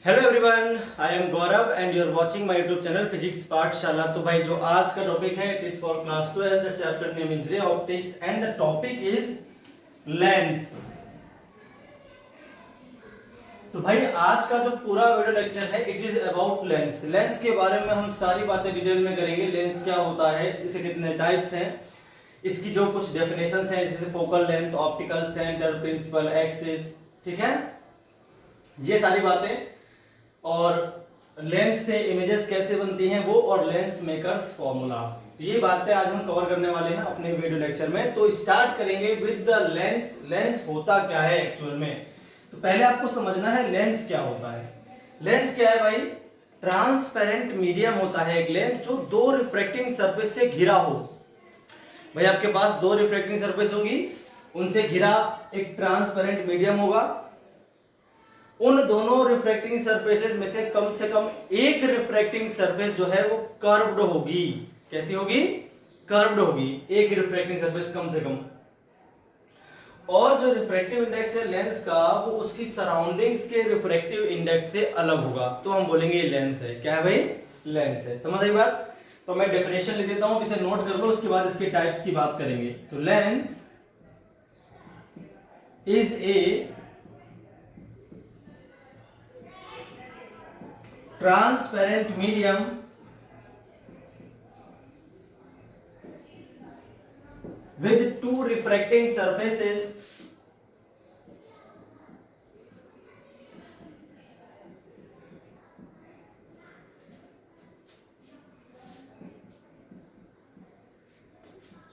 Hello everyone, I am Gaurav and you are watching my YouTube channel physics पाठशाला। तो भाई जो आज का टॉपिक है it is for class 12, the chapter name is ray optics and the topic is lens. तो भाई आज का जो पूरा वीडियो लेक्चर है it is about lens. Lens के बारे में हम सारी बातें डिटेल में करेंगे। लेंस क्या होता है, इसे कितने टाइप्स हैं, इसकी जो कुछ डेफिनेशंस हैं जैसे focal length, optical centre, principal axis, ठीक है, ये सारी बातें। और लेंस से इमेजेस कैसे बनती हैं वो, और लेंस मेकर्स फॉर्मूला, तो ये बातें आज हम कवर करने वाले हैं अपने वीडियो लेक्चर में। तो स्टार्ट करेंगे विद द लेंस। लेंस होता क्या है एक्चुअल में, तो पहले आपको समझना है लेंस क्या होता है। लेंस क्या है भाई, ट्रांसपेरेंट मीडियम होता है एक लेंस जो दो रिफ्रैक्टिंग सरफेस से घिरा हो। भाई आपके पास दो रिफ्रैक्टिंग सरफेस होगी, उनसे घिरा एक ट्रांसपेरेंट मीडियम होगा। उन दोनों रिफ्रैक्टिंग सरफेसेस में से कम एक रिफ्रैक्टिंग सरफेस जो है वो कर्व्ड होगी। कैसी होगी? कर्व्ड होगी एक रिफ्रैक्टिंग सरफेस कम से कम। और जो रिफ्रैक्टिव इंडेक्स है लेंस का वो उसकी सराउंडिंग्स के रिफ्रैक्टिव इंडेक्स से अलग होगा, तो हम बोलेंगे ये लेंस है। क्या है भाई? लेंस है। समझ आई बात? तो मैं डेफिनेशन लिख देता हूं, इसे नोट कर लो, उसके बाद इसके टाइप्स की बात करेंगे। तो lens is a transparent medium with two refracting surfaces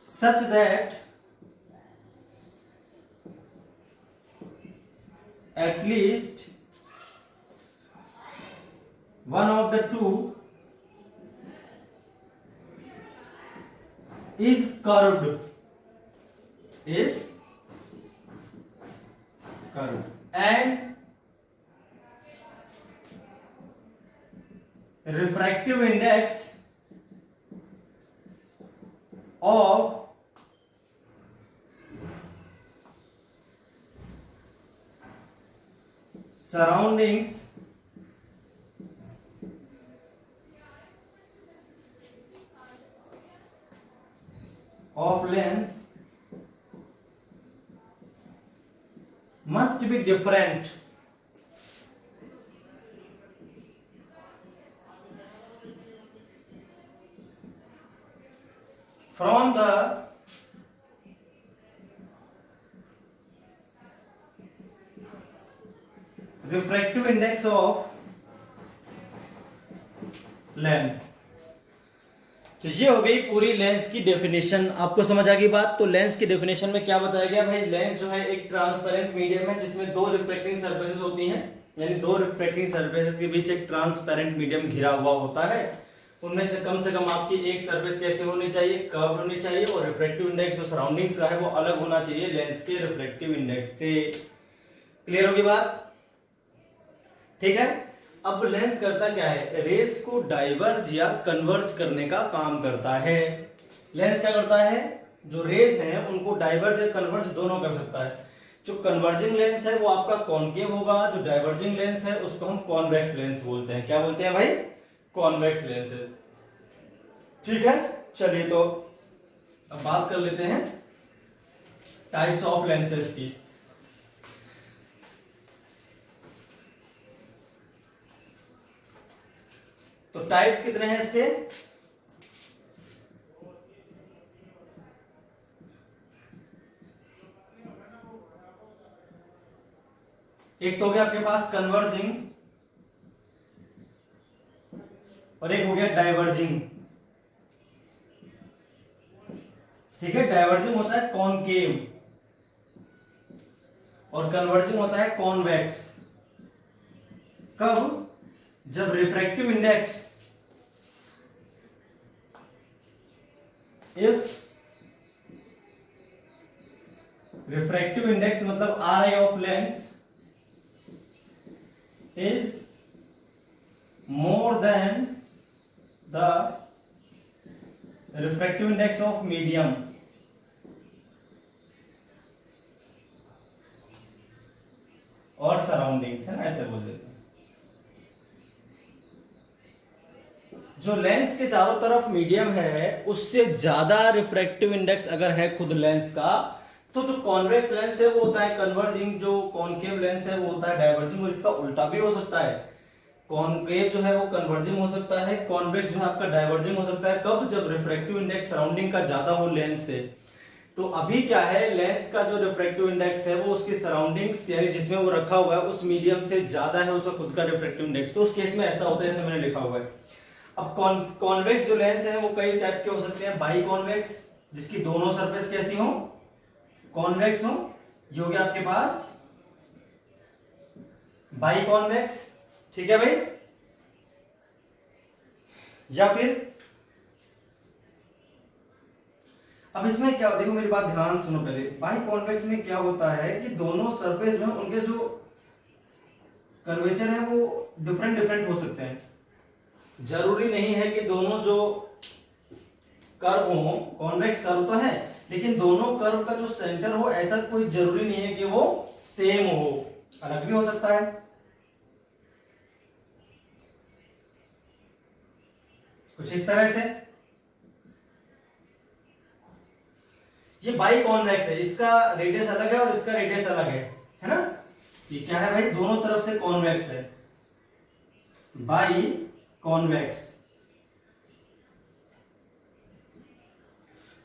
such that at least one of the two is curved, and refractive index of surroundings of lens must be different from the refractive index of lens। तो ये हो गई पूरी lens की definition. आपको समझ आ गई बात? तो लेंस की डेफिनेशन में क्या बताया गया भाई, लेंस जो है एक ट्रांसपेरेंट मीडियम है जिसमें दो रिफ्लेक्टिंग सरफेसेस होती हैं, यानी दो रिफ्लेक्टिंग सरफेसेस के बीच एक ट्रांसपेरेंट मीडियम घिरा हुआ होता है। उनमें से कम आपकी एक सरफेस कैसे होनी चाहिए? कर्व होनी चाहिए, और रिफ्लेक्टिव इंडेक्स जो सराउंडिंग्स का है वो अलग होना चाहिए लेंस के रिफ्लेक्टिव इंडेक्स से। क्लियर होगी बात? ठीक है। अब लेंस करता क्या है, रेस को डाइवर्ज या कन्वर्ज करने का काम करता है। लेंस क्या करता है, जो रेस हैं उनको डाइवर्ज या कन्वर्ज दोनों कर सकता है। जो कन्वर्जिंग लेंस है वो आपका कॉनकेव होगा, जो डाइवर्जिंग लेंस है उसको हम कॉन्वेक्स लेंस बोलते हैं। क्या बोलते हैं भाई? Convex lenses. ठीक है, चलिए तो अब बात कर लेते हैं टाइप्स ऑफ लेंसेज की। तो टाइप्स कितने हैं इसके? एक तो हो गया आपके पास कन्वर्जिंग और एक हो गया डाइवर्जिंग। ठीक है, डाइवर्जिंग होता है कॉनकेव और कन्वर्जिंग होता है कॉन्वेक्स। कब? जब refractive index, if refractive index मतलब RI of lens is more than the refractive index of medium, और सराउंडिंग्स है ना, ऐसे बोल देते हैं। जो लेंस के चारों तरफ मीडियम है उससे ज्यादा रिफ्रैक्टिव इंडेक्स अगर है खुद लेंस का, तो जो कॉन्वेक्स लेंस है वो होता है कन्वर्जिंग, जो कॉनकेव लेंस है वो होता है डाइवर्जिंग, और इसका उल्टा भी हो सकता है। कॉनकेव जो है वो कन्वर्जिंग हो सकता है, कॉन्वेक्स जो है आपका डाइवर्जिंग हो सकता है। कब? जब रिफ्रैक्टिव इंडेक्स सराउंडिंग का ज्यादा हो लेंस से। तो अभी क्या है, लेंस का जो रिफ्रैक्टिव इंडेक्स है वो उसकी सराउंडिंग्स यानी जिसमें वो रखा हुआ है उस मीडियम से ज्यादा है उसका खुद का रिफ्रैक्टिव इंडेक्स। तो उस केस में ऐसा होता है जैसे मैंने लिखा हुआ है। अब कॉन्वेक्स जो लेंस है वो कई टाइप के हो सकते हैं। बाई कॉन्वेक्स, जिसकी दोनों सरफेस कैसी हो, कॉन्वेक्स हो, ये हो गया आपके पास बाई कॉन्वेक्स, ठीक है भाई। या फिर अब इसमें क्या, देखो मेरी बात ध्यान सुनो पहले। बाई कॉन्वेक्स में क्या होता है कि दोनों सरफेस में उनके जो कर्वेचर है वो डिफरेंट डिफरेंट हो सकते हैं। जरूरी नहीं है कि दोनों जो कर्व हो, कॉन्वेक्स कर्व तो है, लेकिन दोनों कर्व का जो सेंटर हो ऐसा कोई जरूरी नहीं है कि वो सेम हो, अलग भी हो सकता है। कुछ इस तरह से ये बाई कॉन्वेक्स है, इसका रेडियस अलग है और इसका रेडियस अलग है ना। ये क्या है भाई, दोनों तरफ से कॉन्वेक्स है, बाई कॉन्वेक्स।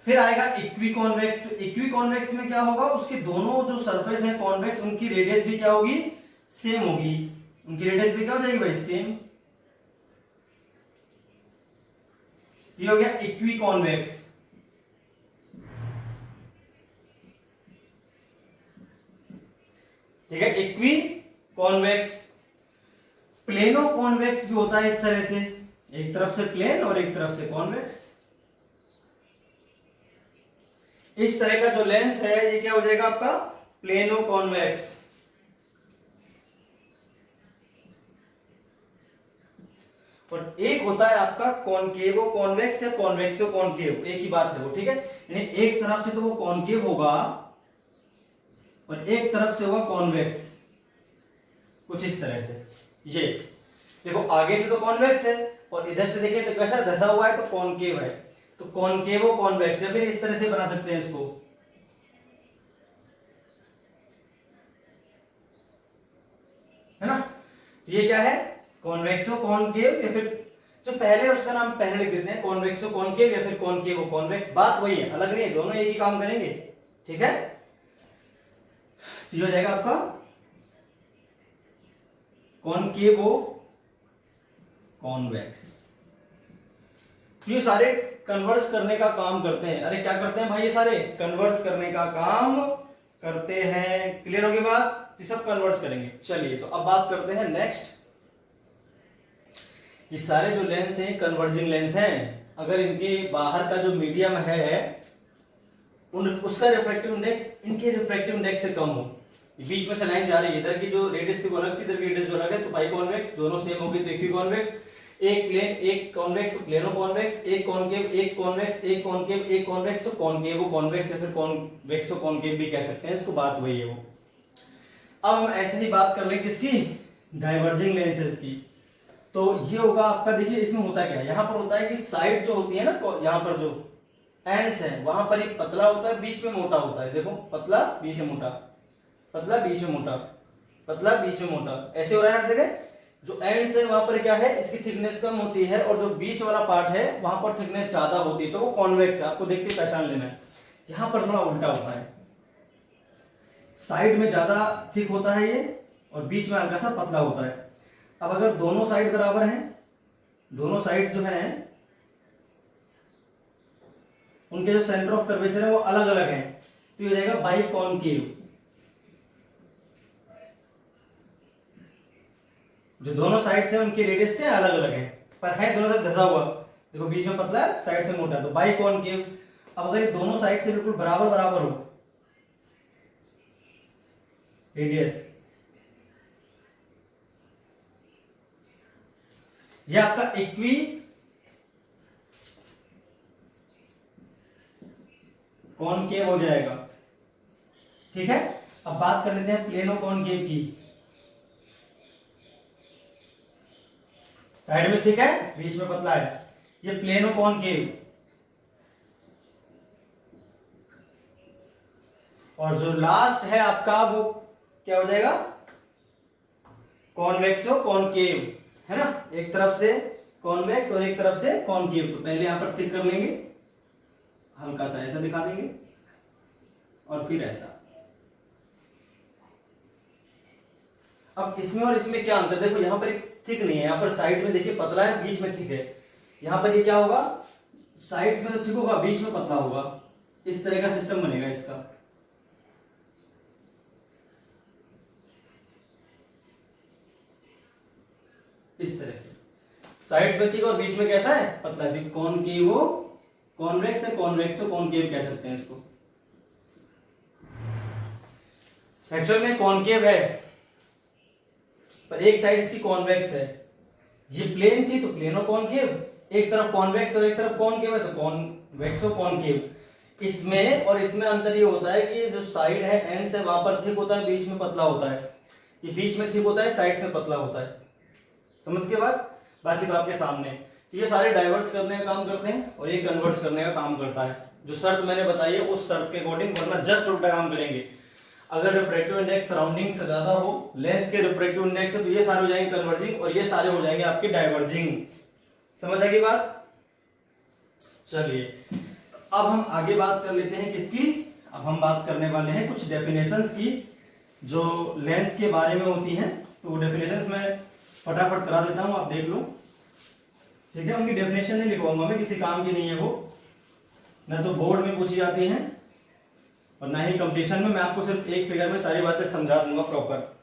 फिर आएगा इक्वी कॉन्वेक्स। तो इक्वी कॉन्वेक्स में क्या होगा, उसके दोनों जो सरफेस है कॉन्वेक्स उनकी रेडियस भी क्या होगी, सेम होगी। उनकी रेडियस भी क्या हो जाएगी भाई, सेम। ये हो गया इक्वी कॉन्वेक्स। ठीक है, इक्वी कॉन्वेक्स। प्लेनो कॉन्वेक्स भी होता है इस तरह से, एक तरफ से प्लेन और एक तरफ से कॉन्वेक्स। इस तरह का जो लेंस है ये क्या हो जाएगा आपका, प्लेनो कॉन्वेक्स। और एक होता है आपका कॉनकेवो कॉन्वेक्स या कॉन्वेक्सो कॉनकेव, एक ही बात है वो, ठीक है। यानी एक तरफ से तो वो कॉनकेव होगा और एक तरफ से होगा कॉन्वेक्स, कुछ इस तरह से। ये देखो आगे से तो कॉन्वेक्स है और इधर से देखें तो कैसा धसा हुआ है, तो कॉनकेव है, तो कॉनकेवो कॉन्वेक्स। या फिर इस तरह से बना सकते हैं इसको, है ना। तो ये क्या है, कॉन्वेक्सो कॉनकेव, या फिर जो पहले उसका नाम पहले लिख देते हैं कॉन्वेक्सो कॉनकेव या फिर कॉनकेवो कॉन्वेक्स, बात वही है, अलग नहीं है, दोनों एक ही काम करेंगे, ठीक है। तो ये हो जाएगा आपका कॉनकेवो कॉन्वेक्स। ये सारे कन्वर्स करने का काम करते हैं। अरे क्या करते हैं भाई, ये सारे कन्वर्स करने का काम करते हैं। क्लियर होगी बात, ये सब कन्वर्स करेंगे। चलिए तो अब बात करते हैं नेक्स्ट। ये सारे जो लेंस हैं कन्वर्जिंग लेंस हैं, अगर इनके बाहर का जो मीडियम है उसका रिफ्रैक्टिव इंडेक्स इनके रिफ्रैक्टिव इंडेक्स से कम हो, बीच में से लाइन जा रही है, इधर की जो रेडियस थी वो अलग थी, इधर की रेडियस जो अलग है, तो बाई कॉन्वेक्स, दोनों सेम होगी तो इक्वी कॉन्वेक्स। एक प्लेन एक कॉन्वेक्स तो प्लेनो कॉन्वेक्स, एक कॉनकेव एक कॉन्वेक्स, एक कॉनकेव एक कॉन्वेक्स तो कॉनकेवो कॉन्वेक्स या फिर कॉन्वेक्सो कॉनकेव भी कह सकते हैं इसको, बात वही है वो। अब हम ऐसे ही बात कर लें किसकी, डाइवर्जिंग लेंसेज की। तो ये होगा आपका, देखिए इसमें होता क्या है, यहां पर होता है कि साइड जो होती है ना, यहां पर जो एंड्स है वहां पर ही पतला होता है, बीच में मोटा होता है। देखो पतला बीच में मोटा, पतला बीच में मोटा, पतला बीच में मोटा, ऐसे हो रहा है हर जगह। जो एंड्स है वहां पर क्या है, इसकी थिकनेस कम होती है और जो बीच वाला पार्ट है वहां पर थिकनेस ज्यादा होती है, तो वो कॉन्वेक्स है, आपको देखते ही पहचान लेना है। यहां पर थोड़ा उल्टा होता है, साइड में ज्यादा थिक होता है ये और बीच में हल्का सा पतला होता है। अब अगर दोनों साइड बराबर हैं, दोनों साइड जो है उनके जो सेंटर ऑफ कर्वेचर है वो अलग अलग है, तो ये हो जाएगा बाई कॉनकेव। जो दोनों साइड से उनकी रेडियस क्या अलग अलग है, पर है दोनों साइड धसा हुआ, देखो बीच में पतला साइड से मोटा, तो बाई कॉनकेव। अब अगर ये दोनों साइड से बिल्कुल बराबर बराबर हो रेडियस, ये आपका इक्वी कॉनकेव हो जाएगा, ठीक है। अब बात कर लेते हैं प्लेनो कॉनकेव की। साइड में ठीक है, बीच में पतला है, ये प्लेनो कॉनकेव, और जो लास्ट है आपका वो क्या हो जाएगा, कॉन्वेक्सो कॉनकेव, है ना, एक तरफ से कॉन्वेक्स और एक तरफ से कॉनकेव। तो पहले यहां पर थिक कर लेंगे, हल्का सा ऐसा दिखा देंगे और फिर ऐसा। अब इसमें और इसमें क्या अंतर, देखो यहां पर एक थिक नहीं है, यहां पर साइड में देखिए पतला है, बीच में थिक है। यहां पर ये क्या होगा, साइड में तो थिक होगा, बीच में पतला होगा। इस तरह का सिस्टम बनेगा इसका। इस तरह से साइड्स में थिक और बीच में कैसा है, पतला है। कॉनकेवो कॉन्वेक्स है, कॉन्वेक्सो कॉनकेव कह सकते हैं इसको। एक्चुअल में कॉनकेव है पर एक साइड इसकी कॉन्वेक्स है। ये प्लेन थी तो प्लेनो कॉनकेव, एक तरफ कॉन्वेक्स और एक तरफ कॉनकेव है तो कॉन्वेक्सो कॉनकेव। इसमें और इसमें अंतर ये होता है कि जो साइड है एंड से वहां पर थिक होता है, बीच में पतला होता है। ये बीच में थिक होता है, साइड में पतला होता है। समझ के बाद बाकी तो आपके सामने। तो ये सारे डाइवर्स करने का काम करते हैं और ये कन्वर्ट्स करने का काम करता है। जो शर्त मैंने बताई है उस शर्त के अकॉर्डिंग, वरना जस्ट उल्टा काम करेंगे। अगर रिफ्रैक्टिव इंडेक्स सराउंडिंग से ज्यादा हो, लेंस के रिफ्रैक्टिव इंडेक्स से, तो ये सारे हो जाएंगे कन्वर्जिंग और ये सारे हो जाएंगे आपके डाइवर्जिंग। समझ आएगी बात। चलिए अब हम आगे बात कर लेते हैं किसकी, अब हम बात करने वाले हैं कुछ डेफिनेशंस की जो लेंस के बारे में होती हैं। तो वो डेफिनेशंस मैं फटाफट करा देता हूं, आप देख लो, ठीक है। उनकी डेफिनेशन नहीं लिखवाऊंगा मैं, किसी काम की नहीं है वो, न तो बोर्ड में पूछी जाती हैं और ना ही कंपटीशन में। मैं आपको सिर्फ एक फिगर में सारी बातें समझा दूंगा प्रॉपर।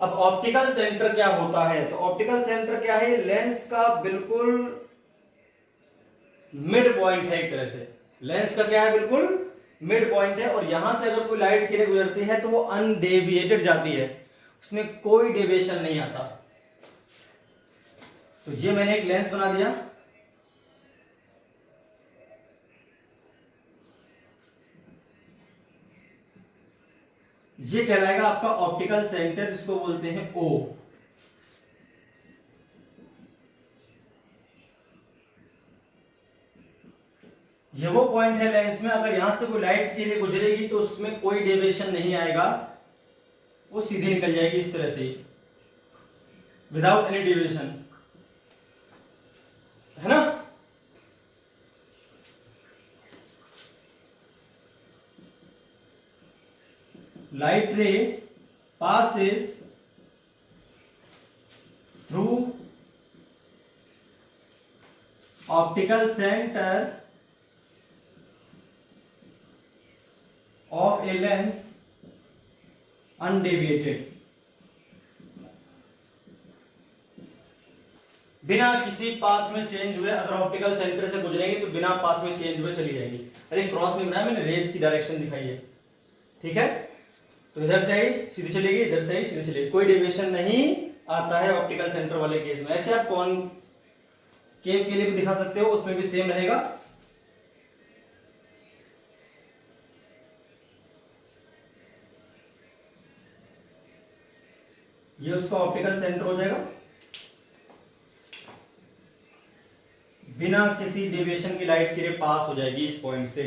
अब ऑप्टिकल सेंटर क्या होता है, तो ऑप्टिकल सेंटर क्या है, लेंस का बिल्कुल मिड पॉइंट है। एक तरह से लेंस का क्या है, बिल्कुल मिड पॉइंट है। और यहां से अगर कोई लाइट किरण गुजरती है तो वो अनडेविएटेड जाती है, उसमें कोई डेविएशन नहीं आता। तो ये मैंने एक लेंस बना दिया, ये कहलाएगा आपका ऑप्टिकल सेंटर, जिसको बोलते हैं ओ। ये वो पॉइंट है लेंस में, अगर यहां से कोई लाइट की रे गुजरेगी तो उसमें कोई डेविएशन नहीं आएगा, वो सीधी निकल जाएगी इस तरह से, विदाउट एनी डेविएशन, है ना। Light ray passes through optical center of a lens undeviated, बिना किसी पाथ में चेंज हुए। अगर ऑप्टिकल सेंटर से गुजरेंगे तो बिना पाथ में चेंज हुए चली जाएगी। अरे क्रॉस नहीं बनाया मैंने, रेज की डायरेक्शन दिखाई है, ठीक है। तो इधर से आई सीधी चलेगी, इधर से आई सीधी चलेगी, कोई डेविएशन नहीं आता है ऑप्टिकल सेंटर वाले केस में। ऐसे आप कॉनकेव के लिए भी दिखा सकते हो, उसमें भी सेम रहेगा। ये उसका ऑप्टिकल सेंटर हो जाएगा, बिना किसी डेविएशन की लाइट की रे पास हो जाएगी इस पॉइंट से।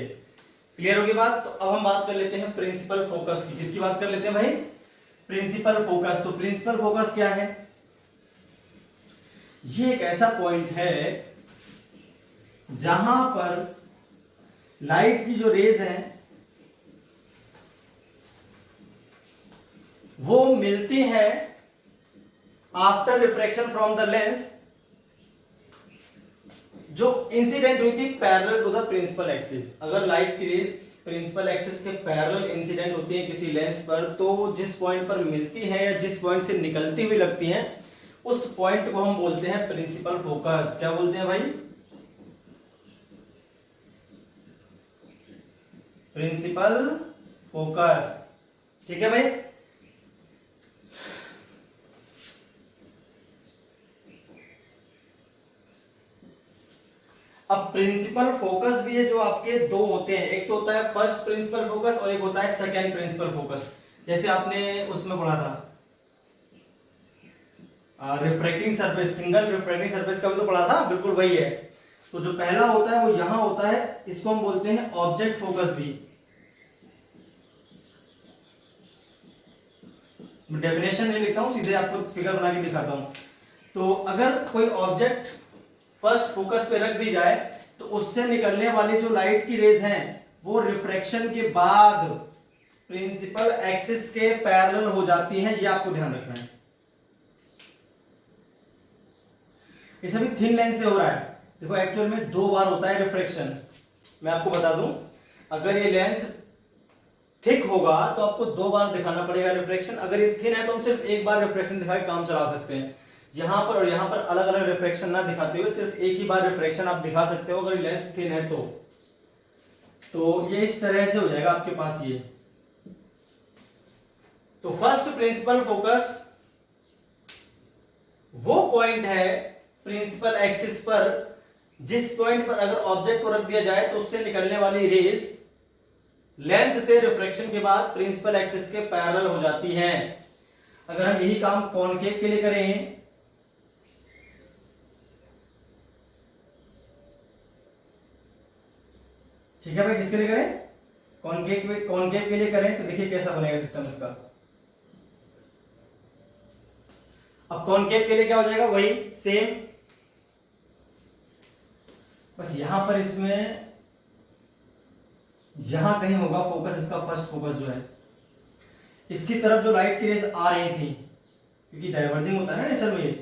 क्लियर होगी बात। तो अब हम बात कर लेते हैं प्रिंसिपल फोकस की। किसकी बात कर लेते हैं भाई, प्रिंसिपल फोकस। तो प्रिंसिपल फोकस क्या है, ये एक ऐसा पॉइंट है जहां पर लाइट की जो रेज हैं वो मिलती है after refraction from the lens, जो इंसिडेंट हुई थी parallel to the principal axis. अगर लाइट की रेज प्रिंसिपल एक्सिस के पैरेलल इंसिडेंट होती है किसी लेंस पर, तो जिस पॉइंट पर मिलती है या जिस पॉइंट से निकलती हुई लगती है, उस पॉइंट को हम बोलते हैं प्रिंसिपल फोकस। क्या बोलते हैं भाई, प्रिंसिपल फोकस, ठीक है भाई। अब प्रिंसिपल फोकस भी है जो आपके दो होते हैं, एक तो होता है फर्स्ट प्रिंसिपल फोकस और एक होता है सेकंड प्रिंसिपल फोकस। जैसे आपने उसमें पढ़ा था refracting surface, single refracting surface का भी तो पढ़ा था, बिल्कुल वही है। तो जो पहला होता है वो यहां होता है, इसको हम बोलते हैं ऑब्जेक्ट फोकस भी। डेफिनेशन नहीं लिखता हूं, सीधे आपको फिगर बना के दिखाता हूं। तो अगर कोई ऑब्जेक्ट फर्स्ट फोकस पे रख दी जाए तो उससे निकलने वाली जो लाइट की रेज हैं वो रिफ्रैक्शन के बाद प्रिंसिपल एक्सिस के पैरेलल हो जाती हैं, ये आपको ध्यान रखना है। ये सभी थिन लेंस से हो रहा है। देखो एक्चुअल में 2 बार होता है रिफ्रैक्शन। मैं आपको बता दूं, अगर ये लेंस थिक होगा तो आपको 2 बार दिखाना पड़ेगा रिफ्रैक्शन। अगर ये थिन है तो हम सिर्फ 1 बार रिफ्रैक्शन दिखा के काम चला सकते हैं। यहां पर और यहां पर अलग अलग रिफ्रैक्शन ना दिखाते हुए सिर्फ एक ही बार रिफ्रैक्शन आप दिखा सकते हो अगर लेंस थिन है तो ये इस तरह से हो जाएगा आपके पास ये। तो फर्स्ट प्रिंसिपल फोकस वो पॉइंट है प्रिंसिपल एक्सिस पर जिस पॉइंट पर अगर ऑब्जेक्ट को रख दिया जाए तो उससे निकलने वाली रेज लेंस से रिफ्रैक्शन के बाद प्रिंसिपल एक्सिस के पैरेलल हो जाती हैं। अगर हम यही काम कॉनकेव के लिए करें, ठीक है भाई, किसके लिए करें? कॉनकेव के लिए करें तो देखिए कैसा बनेगा सिस्टम इसका। अब कॉनकेव के लिए क्या हो जाएगा, वही सेम, बस यहां पर इसमें यहां कहीं होगा फोकस, इसका फर्स्ट फोकस जो है इसकी तरफ जो लाइट की रेज आ रही थी, क्योंकि डाइवर्जिंग होता है ना नेचर में,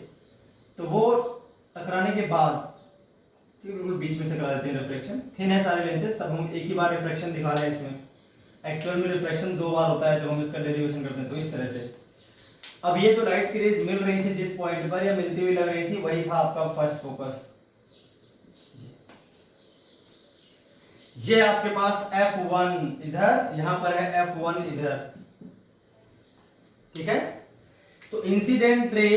तो वो टकराने के बाद बिल्कुल बीच में से करा देते हैं रिफ्लेक्शन। थिन है सारे लेंसेज, तब हम एक ही बार रिफ्लेक्शन दिखा रहे हैं इसमें। एक्चुअल में रिफ्लेक्शन 2 बार होता है जब हम इसका डेरिवेशन करते हैं। तो इस तरह से अब ये जो लाइट की रेज मिल रही थी जिस पॉइंट पर या मिलती हुई लग रही थी, वही था आपका फर्स्ट फोकस। ये आपके पास F1 इधर, यहां पर है F1 इधर, ठीक है। तो इंसिडेंट रे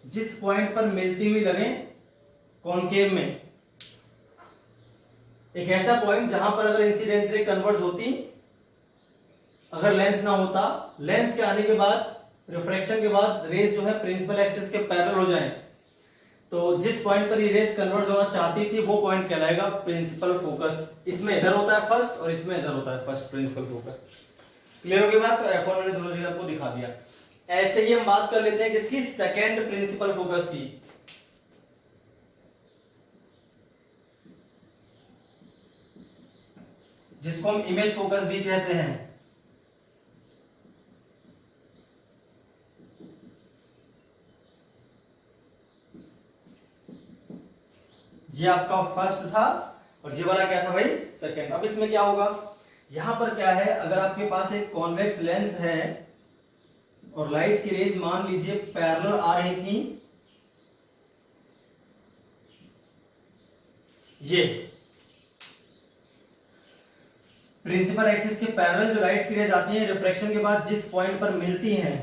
जिस पॉइंट पर मिलती हुई लगे कॉनकेव में, एक ऐसा पॉइंट जहां पर अगर इंसिडेंट रे कन्वर्ज होती, अगर लेंस ना होता, लेंस के आने के बाद रिफ्रैक्शन के बाद रेज जो है प्रिंसिपल एक्सिस के पैरेलल हो जाए, तो जिस पॉइंट पर ये रेज कन्वर्ज होना चाहती थी वो पॉइंट कहलाएगा प्रिंसिपल फोकस। इसमें इधर होता है फर्स्ट और इसमें इधर होता है फर्स्ट प्रिंसिपल फोकस। क्लियर हो गई बात? तो F1 मैंने दोनों जगह आपको दिखा दिया। ऐसे ही हम बात कर लेते हैं किसकी, सेकेंड प्रिंसिपल फोकस की। जिसको हम इमेज फोकस भी कहते हैं। ये आपका फर्स्ट था और ये वाला क्या था भाई, सेकंड। अब इसमें क्या होगा, यहां पर क्या है, अगर आपके पास एक कॉन्वेक्स लेंस है और लाइट की रेज मान लीजिए पैरेलल आ रही थी, ये प्रिंसिपल एक्सिस के पैरेलल जो लाइट की रेज आती है रिफ्रैक्शन के बाद जिस पॉइंट पर मिलती हैं,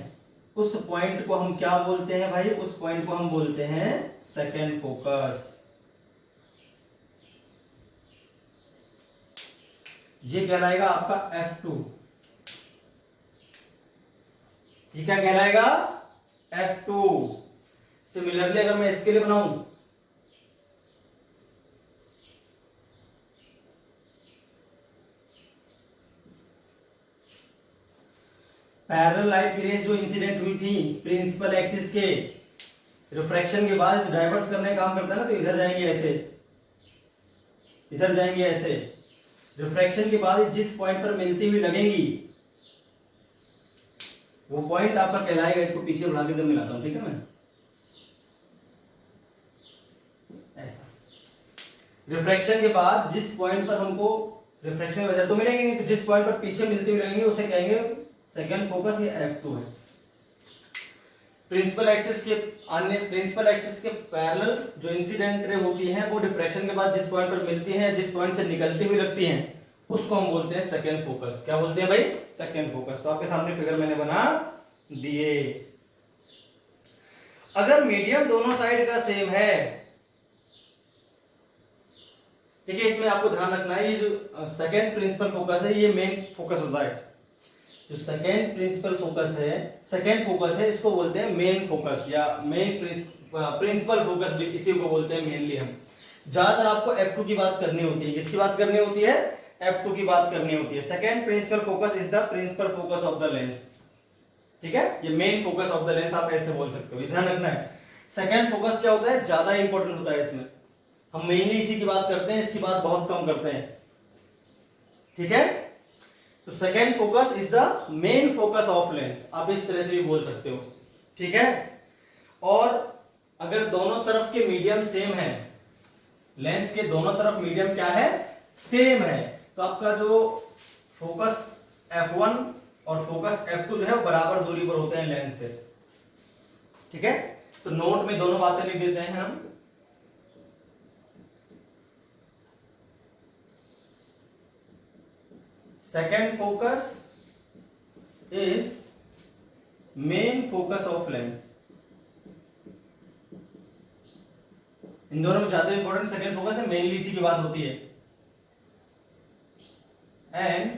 उस पॉइंट को हम क्या बोलते हैं भाई, उस पॉइंट को हम बोलते हैं सेकंड फोकस। ये कहलाएगा आपका F2। ये क्या कहलाएगा, F2। सिमिलरली अगर मैं इसके लिए बनाऊं, पैरेलल लाइट की रेज जो इंसिडेंट हुई थी प्रिंसिपल एक्सिस के, रिफ्रैक्शन के बाद डाइवर्स करने का काम करता है ना, तो इधर जाएंगे ऐसे, इधर जाएंगे ऐसे। रिफ्रैक्शन के बाद जिस पॉइंट पर मिलती हुई लगेंगी वो पॉइंट आपका कहलाएगा, इसको पीछे बढ़ा के जब मिलाता हूं, ठीक है। मैं ऐसा रिफ्रैक्शन के बाद जिस पॉइंट पर हमको रिफ्रैक्शन की वजह तो मिलेंगे नहीं, तो जिस पॉइंट पर पीछे मिलती हुई लगेंगे उसे कहेंगे सेकंड फोकस, ये F2 है। प्रिंसिपल एक्सिस के पैरेलल जो इंसिडेंट रे होती हैं वो रिफ्रैक्शन के बाद जिस पॉइंट पर मिलती हैं, जिस पॉइंट से निकलती हुई लगती हैं, उसको हम बोलते हैं सेकंड फोकस। क्या बोलते हैं भाई, सेकंड फोकस। तो आपके सामने फिगर मैंने बना दिए। अगर मीडियम दोनों साइड का सेम है, ठीक है, इसमें आपको ध्यान रखना है, ये जो सेकंड प्रिंसिपल फोकस है ये मेन फोकस होता है। जो सेकेंड प्रिंसिपल फोकस है, सेकेंड फोकस है, इसको बोलते हैं मेन फोकस या मेन प्रिंसिपल फोकस भी इसी को बोलते हैं मेनली हम। ज्यादातर आपको F2 की बात करनी होती है। किसकी बात करनी होती है? F2 की बात करनी होती है। Second principal focus is the principal focus of the lens. ठीक है, ये main focus of the lens आप ऐसे बोल सकते हो, ध्यान रखना है। सेकेंड फोकस क्या होता है? ज्यादा इंपॉर्टेंट होता है इसमें, हम मेनली इसी की बात करते हैं, इसकी बात बहुत कम करते हैं। ठीक है, तो second focus is the main focus of lens, आप इस तरह से भी बोल सकते हो। ठीक है, और अगर दोनों तरफ के मीडियम सेम है, लेंस के दोनों तरफ मीडियम क्या है? सेम है, तो आपका जो फोकस F1 और फोकस F2 जो है वो बराबर दूरी पर होते हैं लेंस से। ठीक है, तो नोट में दोनों बातें लिख देते हैं हम। Second focus is main focus of lens. इन दोनों में ज्यादा इंपॉर्टेंट सेकेंड फोकस है, मेनली इसी की बात होती है। एंड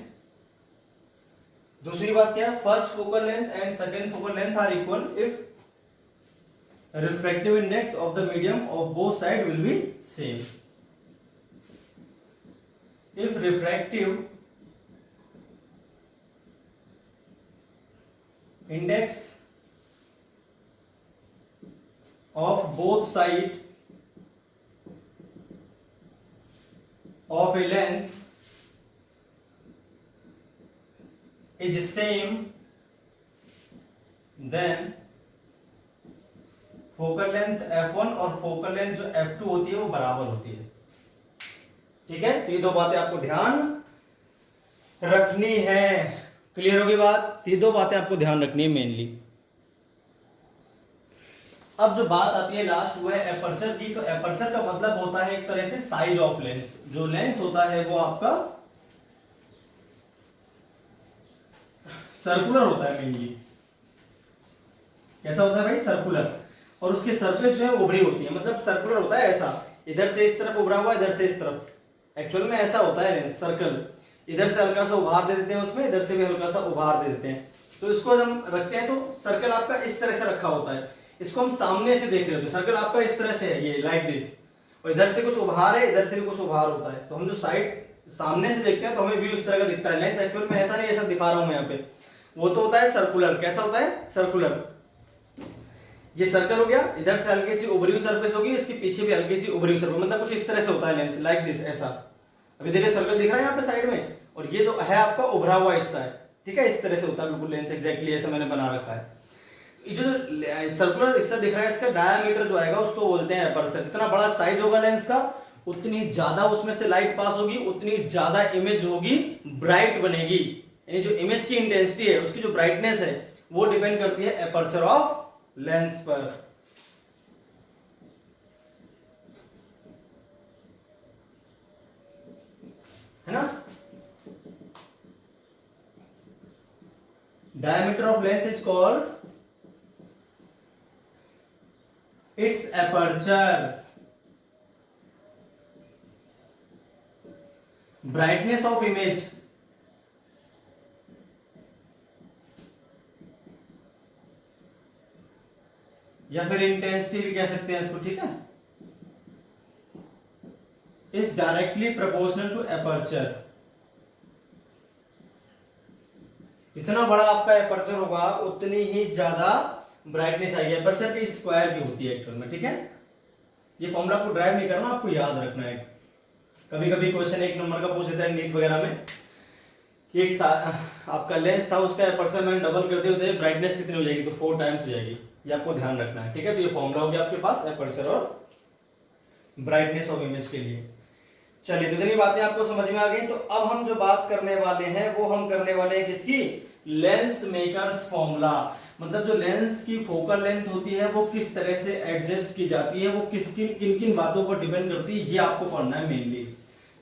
दूसरी बात क्या है? First focal length and second focal length are equal if refractive index of the medium of both side will be same. If refractive index of both side of a lens is same, then focal length F1 और focal length जो F2 होती है वो बराबर होती है। ठीक है, तो ये दो बातें आपको ध्यान रखनी है। क्लियर होगी बात? ये दो बातें आपको ध्यान रखनी है मेनली। अब जो बात आती है लास्ट वो है एपर्चर की। तो एपर्चर का मतलब होता है एक तरह से साइज ऑफ लेंस। जो लेंस होता है वो आपका सर्कुलर होता है मेनली। कैसा होता है भाई? सर्कुलर। और उसके सरफेस जो है उभरी होती है, मतलब सर्कुलर होता है ऐसा, इधर से इस तरफ उभरा हुआ, इधर से इस तरफ। एक्चुअल में ऐसा होता है लेंस, सर्कल। इधर से हल्का सा उभार दे देते हैं उसमें, इधर से भी हल्का सा उभार दे देते हैं। तो इसको हम रखते हैं तो सर्कल आपका इस तरह से रखा होता है। इसको हम सामने से देख रहे होते हैं, सर्कल आपका इस तरह से है, ये लाइक दिस, और इधर से कुछ उभार है, इधर से भी कुछ उभार होता है। तो हम जो साइड सामने से देखते हैं तो हमें व्यू इस तरह का दिखता है। लेंस एक्चुअल में ऐसा नहीं, ऐसा दिखा रहा हूं मैं यहाँ पे, वो तो होता है सर्कुलर। कैसा होता है? सर्कुलर। ये सर्कल हो गया, इधर से हल्की सी उभरी हुई सरफेस होगी, इसके पीछे भी हल्की सी उभरी हुई सरफेस, मतलब कुछ इस तरह से होता है लेंस, लाइक दिस, ऐसा। अभी देखिए सर्कल दिख रहा है यहाँ पे साइड में, और ये जो है आपका उभरा हुआ हिस्सा है। ठीक है, इस तरह से होता है बिल्कुल लेंस, एग्जैक्टली ऐसा मैंने बना रखा है। ये जो सर्कुलर हिस्सा दिख रहा है, इसका डायामीटर जो आएगा उसको बोलते हैं एपर्चर। जितना बड़ा साइज होगा लेंस का, उतनी ज्यादा उसमें से लाइट पास होगी, उतनी ज्यादा इमेज होगी, ब्राइट बनेगी। यानी जो इमेज की इंटेंसिटी है, उसकी जो ब्राइटनेस है, वो डिपेंड करती है एपर्चर ऑफ लेंस पर। है ना? Diameter of lens is called its aperture. Brightness of image या फिर इंटेंसिटी भी कह सकते हैं इसको। ठीक है, is directly proportional to aperture. जितना बड़ा आपका एपर्चर होगा उतनी ही ज्यादा ब्राइटनेस आएगी। एपर्चर की स्क्वायर की होती है एक्चुअल में। ठीक है, ये फॉर्मूला आपको ड्राइव नहीं करना, आपको याद रखना है। कभी कभी क्वेश्चन एक नंबर का पूछ लेता है नीट वगैरह में कि एक आपका लेंस था, उसका एपर्चर मैंने डबल कर दिया, तो ब्राइटनेस कितनी हो जाएगी? तो 4 टाइम्स हो जाएगी। ये आपको ध्यान रखना है। ठीक है, तो ये फॉर्मूला हो गया आपके पास एपर्चर और ब्राइटनेस ऑफ इमेज के लिए। चलिए, तो इतनी बातें आपको समझ में आ गई। तो अब हम जो बात करने वाले हैं वो हम करने वाले हैं किसकी? Lens makers formula. मतलब जो लेंस की फोकल लेंथ होती है वो किस तरह से एडजस्ट की जाती है, वो किन किन बातों पर डिपेंड करती है, ये आपको पढ़ना है मेनली।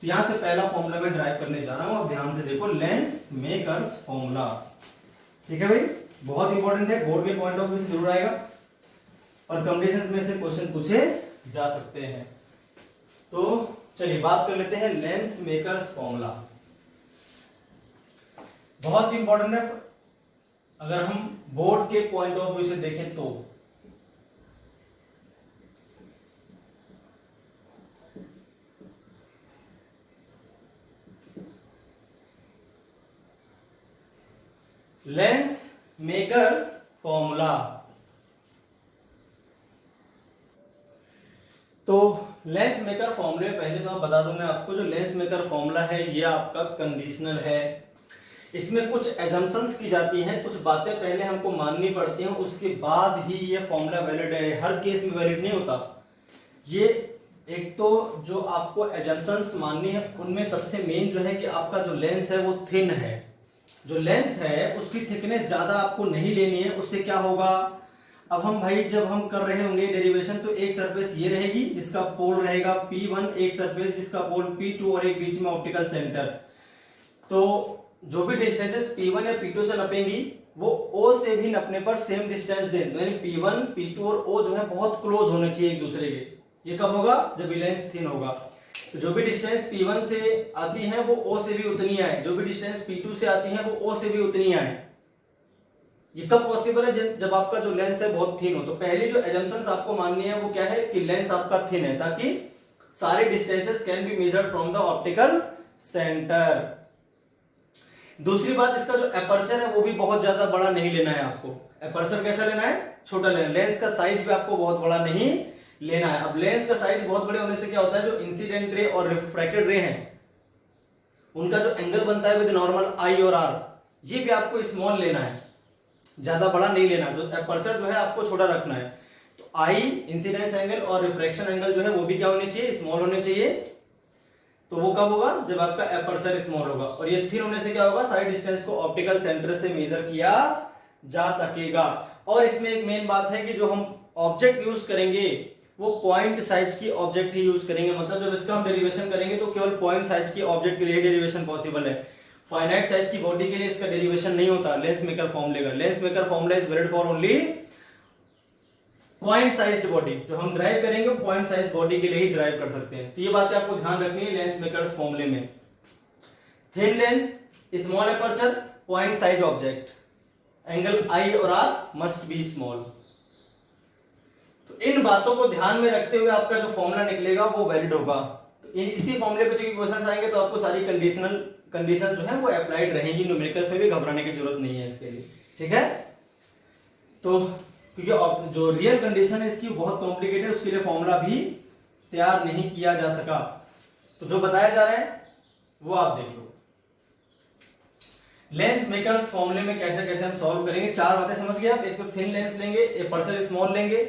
तो यहां से पहला फॉर्मूला मैं ड्राइव करने जा रहा हूं, और ध्यान से देखो, लेंस मेकर्स फॉर्मूला। ठीक है भाई, बहुत इंपॉर्टेंट है, बोर्ड के पॉइंट ऑफ व्यू से जरूर आएगा, और कंडीशंस में से क्वेश्चन पूछे जा सकते हैं। तो चलिए बात कर लेते हैं लेंस मेकर्स फॉर्मूला। बहुत इंपॉर्टेंट है, अगर हम बोर्ड के पॉइंट ऑफ व्यू से देखें तो लेंस मेकर्स फॉर्मूला। तो लेंस मेकर फॉर्मूले पहले तो आप बता दूं मैं आपको, जो लेंस मेकर फॉर्मूला है ये आपका कंडीशनल है। इसमें कुछ एजम्पशंस की जाती हैं, कुछ बातें पहले हमको माननी पड़ती हैं, उसके बाद ही ये फॉर्मूला वैलिड है। हर केस में वैलिड नहीं होता ये। एक तो जो आपको एजम्पशंस माननी है उनमें सबसे मेन जो है कि आपका जो लेंस है वो थिन है। जो लेंस है उसकी थिकनेस ज्यादा आपको नहीं लेनी है। उससे क्या होगा, अब हम भाई जब हम कर रहे होंगे डेरिवेशन, तो एक सरफेस ये रहेगी जिसका पोल रहेगा P1, एक सरफेस जिसका पोल P2 और एक बीच में ऑप्टिकल सेंटर। तो जो भी डिस्टेंसेस P1 या P2 से नपेंगी वो O से भी नपने पर सेम डिस्टेंस दें। यानी P1, P2 और O जो है बहुत क्लोज होने चाहिए एक दूसरे के। ये कब होगा, जब लेंस थिन होगा। तो जो भी डिस्टेंस P1 से आती है वो O से भी उतनी आए, जो भी डिस्टेंस P2 से आती है वो O से भी उतनी आए। ये कब पॉसिबल है, जब आपका जो लेंस है बहुत थिन हो। तो पहली जो एजम्पशंस आपको माननी है वो क्या है कि लेंस आपका थिन है, ताकि सारे distances can be measured from the optical centre. दूसरी बात, इसका जो एपर्चर है वो भी बहुत ज्यादा बड़ा नहीं लेना है आपको। एपर्चर कैसा लेना है, छोटा लेना है। लेंस का साइज भी आपको बहुत बड़ा नहीं लेना है। अब लेंस का साइज बहुत बड़े होने से क्या होता है, जो इंसिडेंट रे और रिफ्रैक्टेड रे हैं उनका जो एंगल बनता है विद नॉर्मल आई और आर, ये भी आपको स्मॉल लेना है, ज्यादा बड़ा नहीं लेना। तो एपर्चर जो है आपको छोटा रखना है। तो आई इंसिडेंस एंगल और रिफ्रैक्शन एंगल जो है वो भी क्या होने चाहिए, स्मॉल होने चाहिए। तो वो कब होगा, जब आपका एपर्चर स्मॉल होगा। और ये थिन होने से क्या होगा, साइड डिस्टेंस को ऑप्टिकल सेंटर से मेजर किया जा सकेगा। और इसमें एक मेन बात है कि जो हम ऑब्जेक्ट यूज करेंगे वो पॉइंट साइज की ऑब्जेक्ट ही यूज करेंगे। मतलब जब इसका हम डेरिवेशन करेंगे तो केवल पॉइंट साइज की ऑब्जेक्ट के लिए डेरिवेशन पॉसिबल है। फाइनाइट साइज की बॉडी के लिए इसका डेरिवेशन नहीं होता लेंस मेकर फॉर्मूले का। Lens maker formula is valid for only point sized body. जो हम ड्राइव करेंगे वो पॉइंट साइज बॉडी के लिए ही ड्राइव कर सकते हैं। तो ये बातें आपको ध्यान रखनी है लेंस मेकर्स फॉर्मूले में। Thin lens, small aperture, point size object, angle I और आर मस्ट बी स्मॉल। तो इन बातों को ध्यान में रखते हुए आपका जो फॉर्मूला निकलेगा वो वैलिड होगा। तो इसी फॉर्मूले पे जो क्वेश्चन आएंगे तो आपको सारी कंडीशन जो है वो अप्लाइड रहेंगी। न्यूमेरिकल्स में भी घबराने की जरूरत नहीं है इसके लिए, ठीक है। तो क्योंकि जो रियल कंडीशन है इसकी बहुत कॉम्प्लिकेटेड, उसके लिए फॉर्मूला भी तैयार नहीं किया जा सका। तो जो बताया जा रहा है वो आप देख लो। लेंस मेकर्स फॉर्मूले में कैसे कैसे हम सॉल्व करेंगे, चार बातें समझ गए आप। एक तो थिन लेंस लेंगे, एपर्चर स्मॉल लेंगे,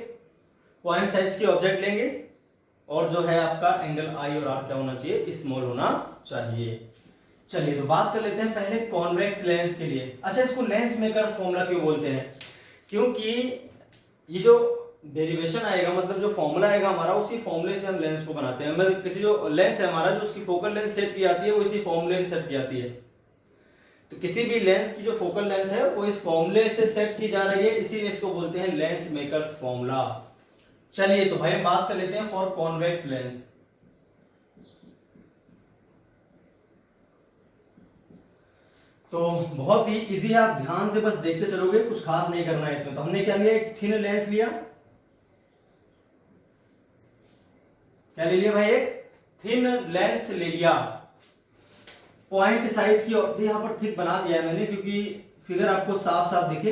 पॉइंट साइज की ऑब्जेक्ट लेंगे, और जो है आपका एंगल आई और आर क्या होना चाहिए, स्मॉल होना चाहिए। चलिए तो बात कर लेते हैं पहले कॉन्वेक्स लेंस के लिए। अच्छा, इसको लेंस मेकर्स फॉर्मूला क्यों बोलते हैं, क्योंकि ये जो डेरिवेशन आएगा, मतलब जो फॉर्मूला आएगा हमारा, उसी फॉर्मूले से हम लेंस को बनाते हैं। मतलब किसी जो लेंस है हमारा, जो उसकी फोकल लेंथ सेट की जाती है वो इसी फॉर्मूले से सेट की जाती है। तो किसी भी लेंस की जो फोकल लेंथ है वो इस फॉर्मूले से सेट की जा रही है, इसीलिए इसको बोलते हैं लेंस मेकर्स फॉर्मूला। चलिए तो भाई बात कर लेते हैं फॉर कॉन्वेक्स लेंस। तो बहुत ही इजी है, आप ध्यान से बस देखते चलोगे, कुछ खास नहीं करना है इसमें। तो हमने क्या लिया, एक थिन लेंस लिया। क्या ले लिया भाई, एक थिन लेंस ले लिया। पॉइंट साइज की यहां पर थिक बना दिया है मैंने, क्योंकि फिगर आपको साफ साफ दिखे,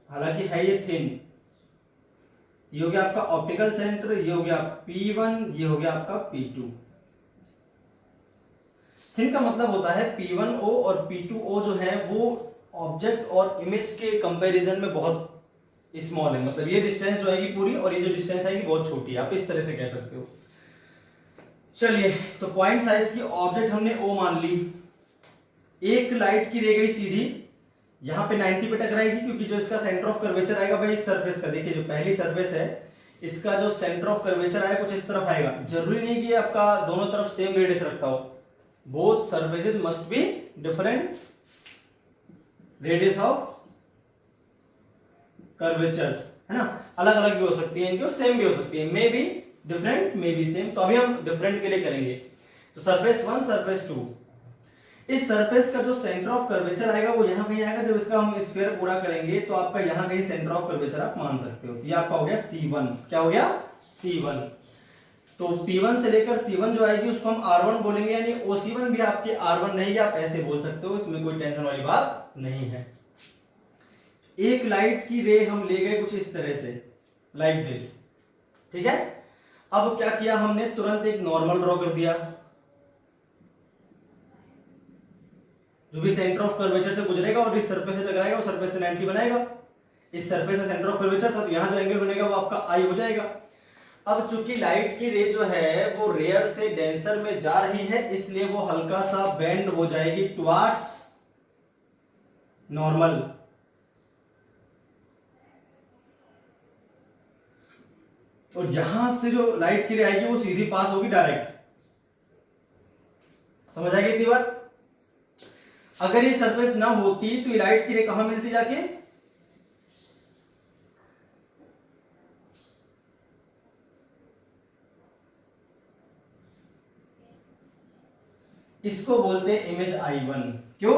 हालांकि है ये थिन। ये हो गया आपका ऑप्टिकल सेंटर, ये हो गया P1, ये हो गया आपका P2। थिन का मतलब होता है P1O और P2O जो है वो ऑब्जेक्ट और इमेज के कंपैरिजन में बहुत स्मॉल है। मतलब ये डिस्टेंस जो आएगी पूरी, और ये जो डिस्टेंस आएगी बहुत छोटी है, आप इस तरह से कह सकते हो। चलिए तो पॉइंट साइज की ऑब्जेक्ट हमने O मान ली। एक लाइट की रह गई सीधी, यहां पे 90 पे टकराएगी, क्योंकि जो इसका सेंटर ऑफ कर्वेचर आएगा भाई इस सरफेस का, देखिए जो पहली सरफेस है इसका जो सेंटर ऑफ कर्वेचर आएगा कुछ इस तरफ आएगा। जरूरी नहीं कि आपका दोनों तरफ सेम रेडियस रखता हो, both surfaces must be different radius of curvatures, है ना। अलग अलग भी हो सकती है इनकी और सेम भी हो सकती है, may be different may be same. तो अभी हम डिफरेंट के लिए करेंगे। तो सरफेस 1, सरफेस 2, इस सरफेस का जो सेंटर ऑफ कर्वेचर आएगा वो यहां कहीं आएगा। जब इसका हम स्फीयर पूरा करेंगे तो आपका यहां कहीं सेंटर ऑफ कर्वेचर आप मान सकते हो। ये आपका हो गया C1। क्या हो गया, C1। तो P1 से लेकर C1 जो आएगी उसको हम R1 बोलेंगे, यानी OC1 भी आपकी R1 रहेगी, आप ऐसे बोल सकते हो, इसमें कोई टेंशन वाली बात नहीं है। एक लाइट की रे हम ले गए कुछ इस तरह से, लाइक दिस, ठीक है। अब क्या किया हमने, तुरंत एक नॉर्मल ड्रॉ कर दिया, जो भी सेंटर ऑफ कर्वेचर से गुजरेगा और इस सरफेस से टकराएगा वो सरफेस से 90 बनाएगा। इस सरफेस से सेंटर ऑफ कर्वेचर था तो यहां जो एंगल बनेगा वो आपका आई हो जाएगा। अब चूंकि लाइट की रे जो है वो रेयर से डेंसर में जा रही है, इसलिए वो हल्का सा बेंड हो जाएगी टुवार्ड्स नॉर्मल। और यहां से जो लाइट की रे आएगी वो सीधी पास होगी डायरेक्ट। समझ आएगी इतनी बात। अगर ये सरफेस ना होती तो ये लाइट की रे कहां मिलती जाके, इसको बोलते हैं इमेज I1। क्यों,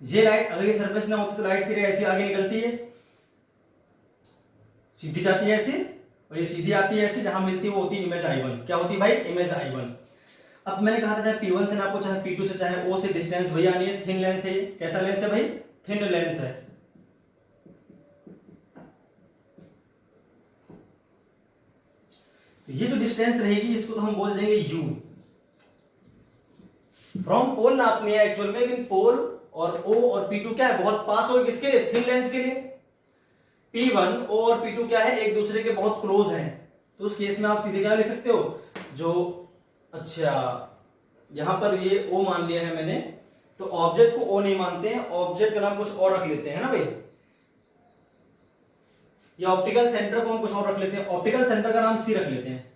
ये लाइट अगर ये सरफेस ना होती तो लाइट की रे ऐसी आगे निकलती है, सीधी जाती है ऐसे, और ये सीधी आती है ऐसे, जहां मिलती है वो होती है इमेज I1। क्या होती है भाई, इमेज I1। अब मैंने कहा था चाहे P1 से नापो चाहे P2 से चाहे O से, डिस्टेंस वही आनी है। थिन लेंस है ये, कैसा लेंस है भाई, थिन लेंस है। तो ये जो डिस्टेंस रहेगी इसको तो हम बोल देंगे U। फ्रॉम पोल नापनी है एक्चुअल में, लेकिन पोल और O और P2 क्या है, बहुत पास हो, किसके लिए, थिन लेंस के लिए। P1 O और P2 क्या है, एक दूसरे के बहुत क्लोज हैं, तो उस केस में आप सीधे क्या लिख सकते हो, जो, अच्छा यहां पर ये O मान लिया है मैंने, तो ऑब्जेक्ट को O नहीं मानते हैं, ऑब्जेक्ट का नाम कुछ और रख लेते हैं ना भाई, या ऑप्टिकल सेंटर को हम कुछ और रख लेते हैं, ऑप्टिकल सेंटर का नाम C रख लेते हैं,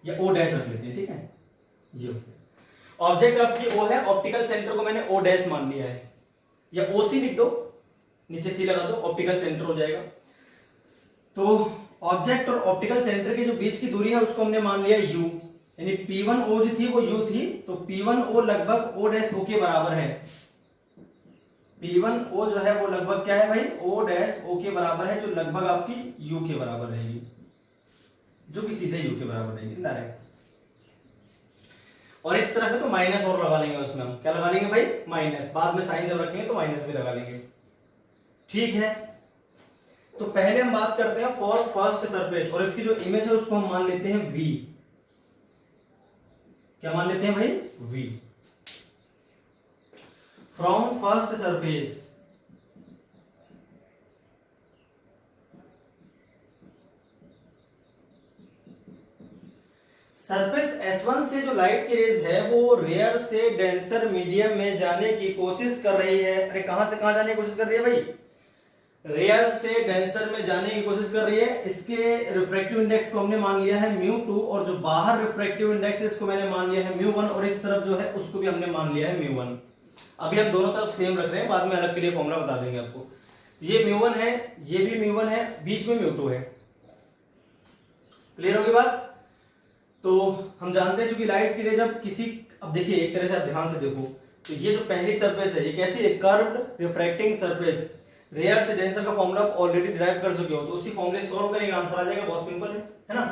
या O डैश रख लेते हैं, ठीक है। ये ऑब्जेक्ट आपकी O है, ऑप्टिकल सेंटर को मैंने O डैश मान लिया है, या OC लिख दो, नीचे C लगा दो, ऑप्टिकल सेंटर हो जाएगा। तो ऑब्जेक्ट और ऑप्टिकल सेंटर के जो बीच की दूरी है उसको हमने मान लिया U, यानी P1O जो थी वो U थी, तो P1O लगभग O डैश O के बराबर है। P1O जो है वो लगभग क्या है भाई, O डैश O के बराबर है, जो लगभग आपकी U के बराबर रहेगी, जो कि सीधे U के बराबर रहेगी डायरेक्ट। और इस तरफ है तो माइनस और लगा लेंगे, उसमें हम क्या लगा लेंगे भाई, माइनस, बाद में साइन जब रखेंगे तो माइनस भी लगा लेंगे, ठीक है। तो पहले हम बात करते हैं फॉर फर्स्ट सरफेस, और इसकी जो इमेज है उसको हम मान लेते हैं V। क्या मान लेते हैं भाई, V। From first surface, surface S1 से जो लाइट की रेज है वो रेयर से डेंसर मीडियम में जाने की कोशिश कर रही है। अरे कहां से कहां जाने की कोशिश कर रही है भाई, रेयर से डेंसर में जाने की कोशिश कर रही है। इसके रिफ्रैक्टिव इंडेक्स को हमने मान लिया है μ2, और जो बाहर रिफ्रैक्टिव इंडेक्स है इसको मैंने मान लिया है μ1, और इस तरफ जो है उसको भी हमने मान लिया है μ1। अभी हम दोनों तरफ सेम रख रहे हैं, बाद में अलग के लिए फॉर्मूला बता देंगे आपको। ये μ1 है, ये भी μ1 है, बीच में μ2 है। क्लियर होगी बात। तो हम जानते हैं चूंकि लाइट की रे जब किसी, अब देखिए एक तरह से आप ध्यान से देखो, तो ये जो पहली सरफेस है ये कैसी है, कर्व्ड रिफ्रैक्टिंग सरफेस। रेयर से डेंसर का फॉर्मूला आप ऑलरेडी डिराइव कर चुके हो, तो उसी फॉर्मूले से सॉल्व करेंगे, आंसर आ जाएगा, बहुत सिंपल है ना।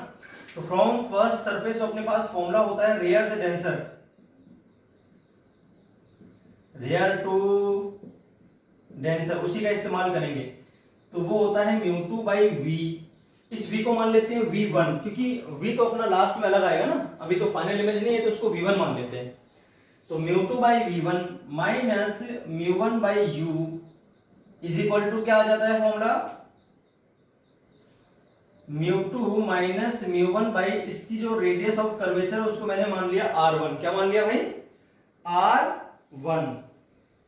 तो फ्रॉम फर्स्ट सरफेस अपने पास फॉर्मूला होता है रेयर से डेंसर, रेयर टू डेंसर, उसी का इस्तेमाल करेंगे। तो वो होता है μ2/v। इस v को मान लेते हैं v1, क्योंकि v तो अपना लास्ट में अलग आएगा ना, अभी तो फाइनल इमेज नहीं है, तो उसको v1 मान लेते हैं। तो μ2/v1 minus μ1/u is equal to क्या आ जाता है फॉर्मूला, μ2 माइनस μ1 बाई इसकी जो रेडियस ऑफ कर्वेचर है उसको मैंने मान लिया r1। क्या मान लिया भाई, r1।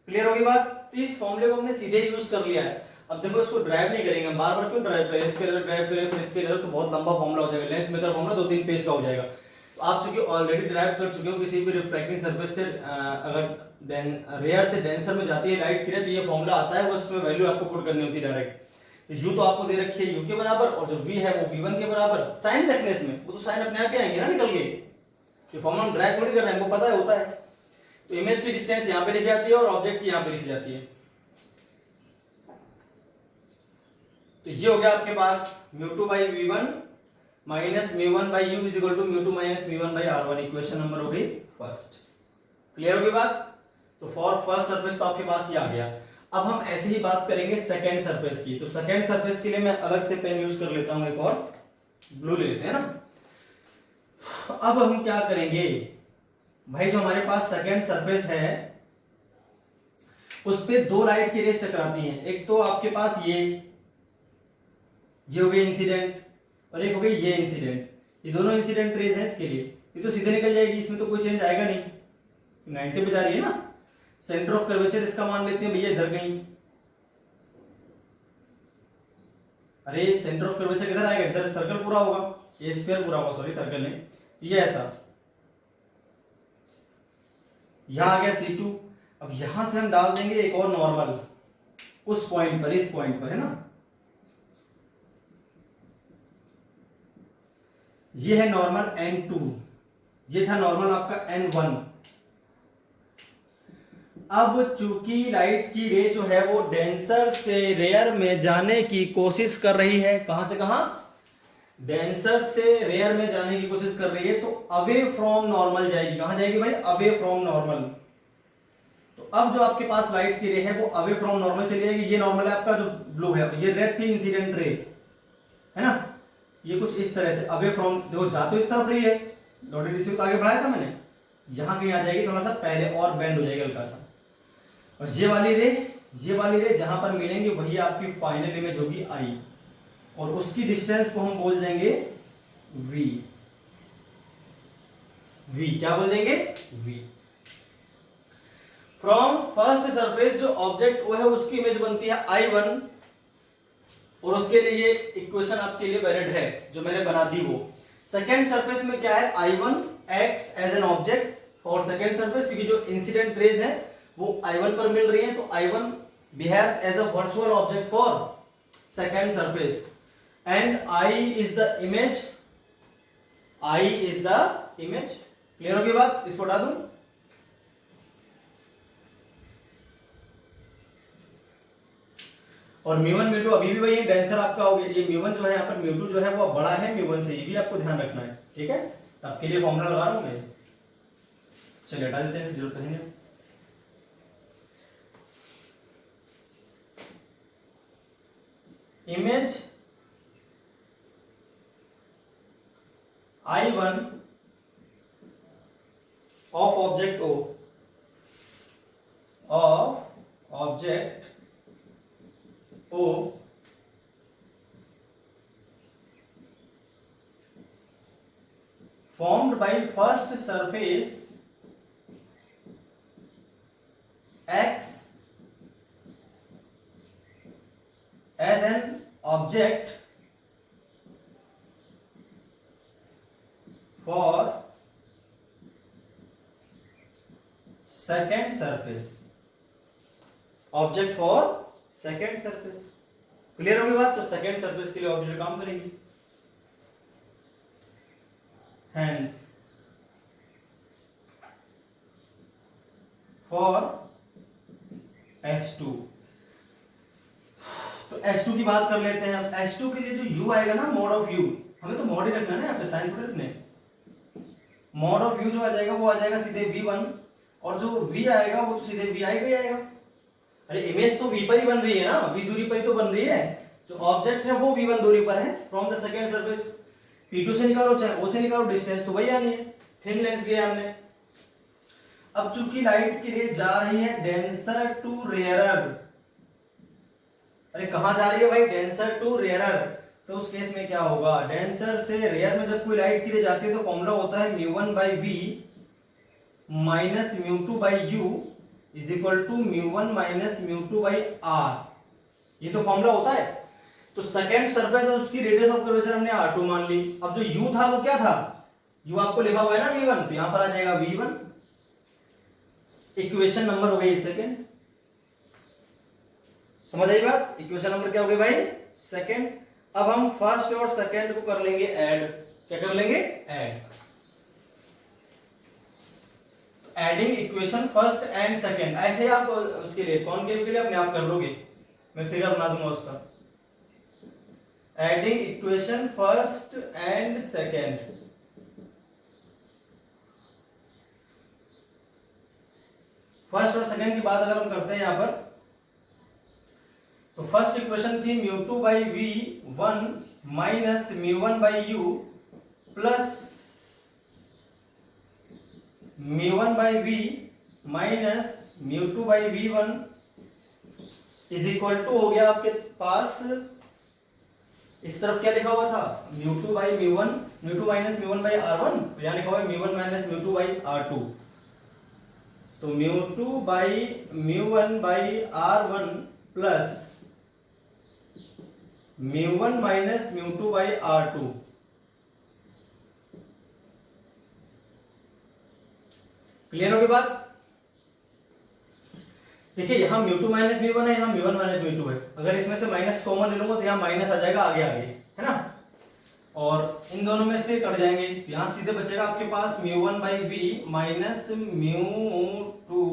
क्लियर होगी बात। तो इस फॉर्मूले को हमने सीधे यूज कर लिया है। अब देखो इसको ड्राइव नहीं करेंगे हम, बार बार क्यों ड्राइव करें, स्केलर ड्राइव करें फिर स्केलर, तो बहुत लंबा फॉर्मूला हो जाएगा, लेंस मेकर फॉर्मूला 2-3 पेज का हो जाएगा। तो आप चूंकि ऑलरेडी ड्राइव कर चुके हो किसी भी रिफ्रैक्टिंग सरफेस से, अगर रेयर से डेंसर में जाती है लाइट की रे, तो ये फॉर्मूला आता है, बस उसमें वैल्यू आपको पुट करनी होती है डायरेक्ट। तो u तो आपको दे रखी है u के बराबर, और जो v है वो v1 के बराबर। साइन रखने इसमें, वो तो साइन अपने आप ही आएंगे ना निकल के, ये फॉर्मूला हम ड्राइव थोड़ी कर रहे हैं, हमको पता है होता है। तो इमेज की डिस्टेंस यहाँ पे लिखी जाती है और ऑब्जेक्ट की यहाँ पे लिखी जाती है। तो ये हो गया आपके पास μ2/v1 minus μ1/u is equal to μ2 minus μ1/r1। Equation number हो गई फर्स्ट। क्लियर होगी बात। तो फॉर फर्स्ट सरफेस तो आपके पास ये आ गया। अब हम ऐसे ही बात करेंगे सेकेंड सरफेस की। तो सेकेंड सरफेस के लिए मैं अलग से पेन यूज कर लेता हूं, एक और ब्लू ले लेते हैं ना। अब हम क्या करेंगे भाई, जो हमारे पास सेकेंड सरफेस है उस पे दो लाइट की रेस टकराती हैं। एक तो आपके पास ये हो गई इंसिडेंट, और एक हो गई ये इंसिडेंट। ये दोनों इंसिडेंट रेज हैं इसके लिए, ये तो सीधे निकल जाएगी, इसमें तो कोई चेंज आएगा नहीं, 90 पे जा रही है ना। सेंटर ऑफ कर्वेचर इसका मान लेते हैं भैया इधर कहीं। अरे सेंटर ऑफ कर्वेचर किधर आएगा, इधर सर्कल पूरा होगा, ये स्क्वायर पूरा होगा, सॉरी सर्कल नहीं, ये ऐसा यहां आ गया C2। अब यहां से हम डाल देंगे एक और नॉर्मल उस पॉइंट पर, इस पॉइंट पर, है ना। ये है नॉर्मल N2, ये था नॉर्मल आपका N1। अब चूंकि लाइट की रे जो है वो डेंसर से रेयर में जाने की कोशिश कर रही है, कहां से कहां, डेंसर से रेयर में जाने की कोशिश कर रही है, तो अवे फ्रॉम नॉर्मल जाएगी। कहां जाएगी भाई, अवे फ्रॉम नॉर्मल। तो अब जो आपके पास लाइट की रे है वो अवे फ्रॉम नॉर्मल चली जाएगी। ये नॉर्मल है आपका जो ब्लू है, ये रेड थी इंसिडेंट रे, है ना। ये कुछ इस तरह से अवे फ्रॉम, देखो जा तो इस तरफ रही है, डॉटेड रिसीव तो आगे बढ़ाया था मैंने, यहां कहीं आ जाएगी, थोड़ा सा पहले और बेंड हो जाएगा हल्का सा। और ये वाली रे जहां पर मिलेंगे वही आपकी फाइनल इमेज होगी आई, और उसकी डिस्टेंस को हम बोल देंगे v। क्या बोल देंगे, v। फ्रॉम फर्स्ट सरफेस जो ऑब्जेक्ट वो है उसकी इमेज बनती है I1, और उसके लिए ये इक्वेशन आपके लिए वैलिड है जो मैंने बना दी वो। सेकेंड सरफेस में क्या है, I1 acts as an object for second surface, क्योंकि जो इंसिडेंट रेज है वो I1 पर मिल रही है, तो I1 behaves as a virtual object for second surface, and I is the image, I is the image। Clear होगी बात, इसको हटा दूं। और म्यू1 म्यू2 अभी भी वही है, डेंसर आपका हो गया। ये म्यू1 जो है यहाँ पर, म्यू2 जो है वो बड़ा है म्यू1 से, ये भी आपको ध्यान रखना है, ठीक है। आपके लिए फॉर्मूला लगा रहा हूं मैं, चलिए हटा देते हैं, जरूरत नहीं है। Image I1 of object O, of object O formed by first surface X as an object for second surface, object for second surface. Clear होगी बात, तो सेकेंड सरफेस के लिए ऑब्जेक्ट काम करेगी। Hence for S2। तो S2 की बात कर लेते हैं। अब S2 के लिए जो U आएगा ना, मोड ऑफ U, हमें तो मॉड ही रखना है ना, यहाँ पे साइन थोड़े रखने। मॉड ऑफ U जो आ जाएगा वो आ जाएगा सीधे V1, और जो V आएगा वो तो सीधे Vi का ही आएगा। अरे इमेज तो V पर ही बन रही है ना, V दूरी पर ही तो बन रही है, जो ऑब्जेक्ट है वो V1 दूरी पर है from the second surface. P2 से निकालो चाहे O से निकालो, डिस्टेंस तो वही आनी है, थिन लेंस लिया हमने। अब चूंकि लाइट की रे जा रही है डेंसर टू रेयरर, अरे कहां जा रही है भाई, डेंसर टू रेयरर, तो उस केस में क्या होगा, डेंसर से रेयर में जब कोई लाइट की रे जाती है तो फॉर्मूला होता है म्यू1 बाई वी माइनस म्यू2 by U is equal to म्यू1 माइनस म्यू2 बाई आर, ये तो फॉर्मूला होता है। तो सेकेंड सरफेस है, उसकी रेडियस ऑफ कर्वेचर हमने R2 मान ली। अब जो U था वो क्या था, U आपको लिखा हुआ है ना V1, तो यहां पर आ जाएगा V1। इक्वेशन नंबर हो गई सेकेंड, समझ आई बात। इक्वेशन नंबर क्या हो गई भाई, सेकेंड। अब हम फर्स्ट और सेकेंड को कर लेंगे ऐड। क्या कर लेंगे, add. Adding equation first and second, ऐसे आप उसके लिए कॉनकेव के लिए अपने आप कर लोगे, मैं फिगर बना दूंगा उसका। Adding equation first and second, first और सेकेंड की बात अगर हम करते हैं यहां पर, तो फर्स्ट इक्वेशन थी mu two by v one minus mu one by u plus mu one by we minus mu two by v one is equal to हो गया आपके पास, इस तरफ क्या लिखा हुआ था, mu two by mu one, mu two minus mu one by R one, यहाँ लिखा हुआ है mu one minus mu two by R two. तो mu two by mu one by R one plus mu one minus mu two by R two. Clear होगी बात? देखिए यहां mu two minus mu one है, यहां mu one minus mu two है, अगर इसमें से माइनस कॉमन ले लूंगा तो यहां माइनस आ जाएगा आगे आगे, है ना, और इन दोनों में से कट जाएंगे, तो यहां सीधे बचेगा आपके पास mu one by we minus mu two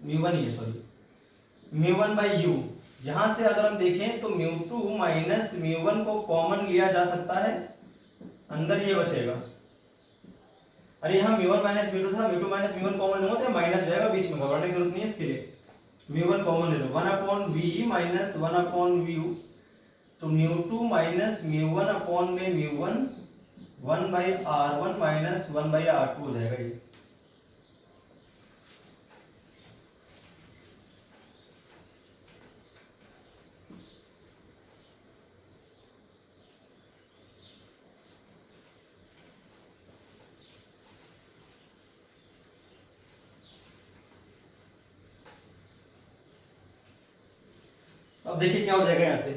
mu one ये sorry mu one by U. यहां से अगर हम देखें तो mu two minus mu one को कॉमन लिया जा सकता है, अंदर ये बचेगा, अरे यहाँ mu one minus mu two था, mu two minus mu one common लूंगा तो माइनस जाएगा, बीच में घबराने की जरूरत नहीं है इसके लिए, म्यू वन कॉमन ले लो, one upon V minus one upon U, तो mu two minus mu one upon में mu one, one by R one minus one by R two हो जाएगा ये। अब देखिए क्या हो जाएगा यहां से,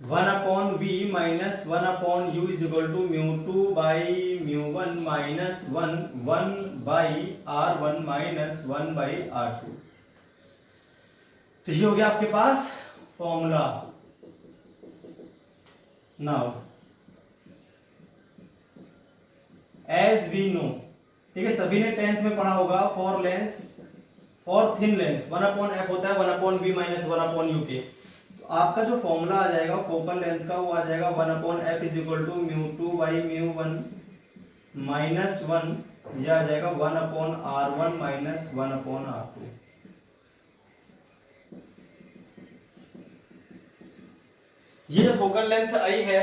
one upon V minus one upon U is equal to mu two by mu one minus one, one by R one minus one by R two. तो ये हो गया आपके पास formula. Now as we know, ठीक है, सभी ने 10th में पढ़ा होगा, for lens for thin lens one upon F होता है one upon V minus one upon U के। तो आपका जो फॉर्मूला आ जाएगा फोकल लेंथ का वो आ जाएगा one upon f is equal to mu two by mu one minus one, यह आ जाएगा one upon r one minus one upon r two. ये जो फोकल लेंथ आई है,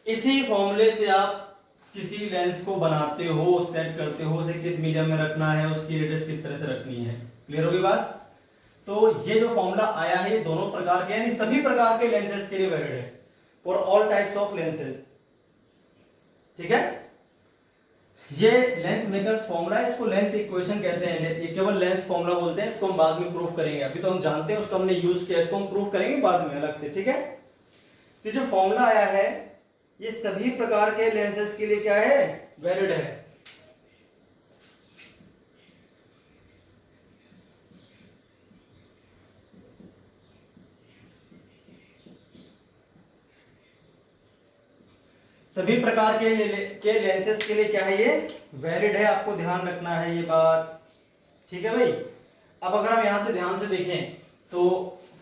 इसी फॉर्मूले से आप किसी लेंस को बनाते हो, सेट करते हो, उसे किस मीडियम में रखना है, उसकी रेडियस किस तरह से रखनी है। क्लियर होगी बात? तो ये जो फॉर्मूला आया है दोनों प्रकार के यानी सभी प्रकार के लेंसेज के लिए वैलिड है, for all types of lenses, ठीक है। ये लेंस मेकर्स फॉर्मूला है, इसको लेंस इक्वेशन कहते हैं, ये केवल लेंस फॉर्मूला बोलते हैं, इसको हम बाद में प्रूफ करेंगे, अभी तो हम जानते हैं, उसको हमने यूज किया, इसको हम प्रूफ करेंगे बाद में अलग से, ठीक है। तो जो फॉर्मूला आया है ये सभी प्रकार के लेंसेज के लिए क्या है, वैलिड है। सभी प्रकार के लेंसेज के लिए क्या है, ये वैलिड है, आपको ध्यान रखना है ये बात, ठीक है भाई। अब अगर हम यहां से ध्यान से देखें तो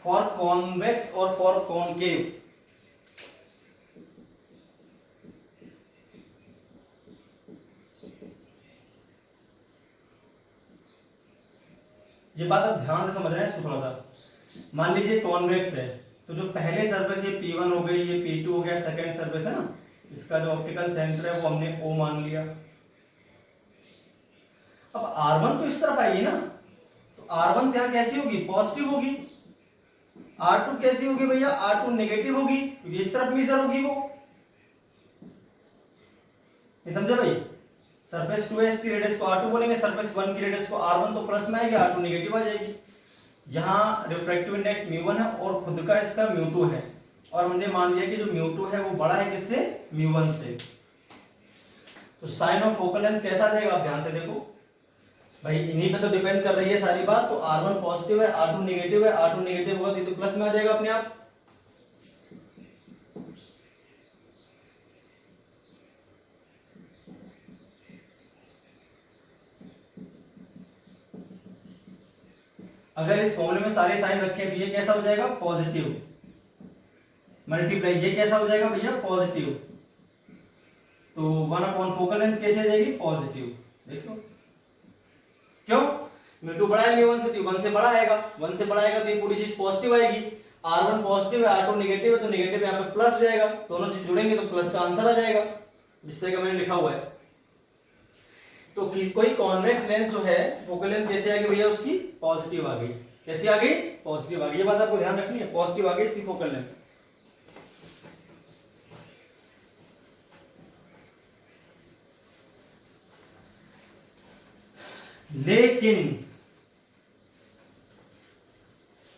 फॉर कॉन्वेक्स और फॉर कॉनकेव, ये बात आप ध्यान से समझ रहे हैं इसको थोड़ा सा। मान लीजिए कॉन्वेक्स है, तो जो पहले सरफेस ये P1 हो गई, ये P2 हो गया, सेकंड सरफेस है ना, इसका जो ऑप्टिकल सेंटर है वो हमने O मान लिया। अब R1 तो इस तरफ आएगी ना, तो R1 यहां कैसी होगी, पॉजिटिव होगी। R2 कैसी होगी भैया, R2 नेगेटिव होगी, क्योंकि इस तरफ मीजर होगी वो, ये समझे भाई। सरफेस 2s की रेडियस को R2 बोलेंगे, सरफेस 1 की रेडियस को R1, तो प्लस में आएगी, R2 नेगेटिव आ जाएगी। यहाँ रिफ्रैक्टिव इंडेक्स μ1 है और खुद का इसका μ2 है, और हमने मान लिया कि जो μ2 है वो बड़ा है किससे, μ1 से। तो साइन ऑफ फोकल लेंथ कैसा आ जाएगा, आप ध्यान से देखो भाई, इन्हीं पे तो डिपेंड कर रही है सारी बात। तो R1 पॉजिटिव है, R2 नेगेटिव है, R2 नेगेटिव होगा तो प्लस में आ जाएगा अपने आप। अगर इस फॉर्मूले में सारे साइन रखें तो ये कैसा हो जाएगा, पॉजिटिव मल्टीप्लाई, ये कैसा हो जाएगा भैया, पॉजिटिव। तो 1 अपॉन फोकल लेंथ कैसे आ जाएगी, पॉजिटिव। देखो क्यों, म्यू2 बड़ा है म्यू1 से, तो 1 से बड़ा आएगा, 1 से बड़ा आएगा तो ये पूरी चीज पॉजिटिव आएगी। R1 पॉजिटिव है, R2 नेगेटिव है, तो नेगेटिव यहाँ पे प्लस जाएगा, दोनों चीज जुड़ेंगे तो प्लस का आंसर आ जाएगा, जिस तरह का मैंने लिखा हुआ है। तो कोई कॉन्वेक्स लेंस जो है फोकल लेंथ कैसे आ गई भैया, उसकी पॉजिटिव आ गई। कैसी आ गई? पॉजिटिव आ गई। ये बात आपको ध्यान रखनी है, पॉजिटिव आ गई इसकी फोकल लेंथ।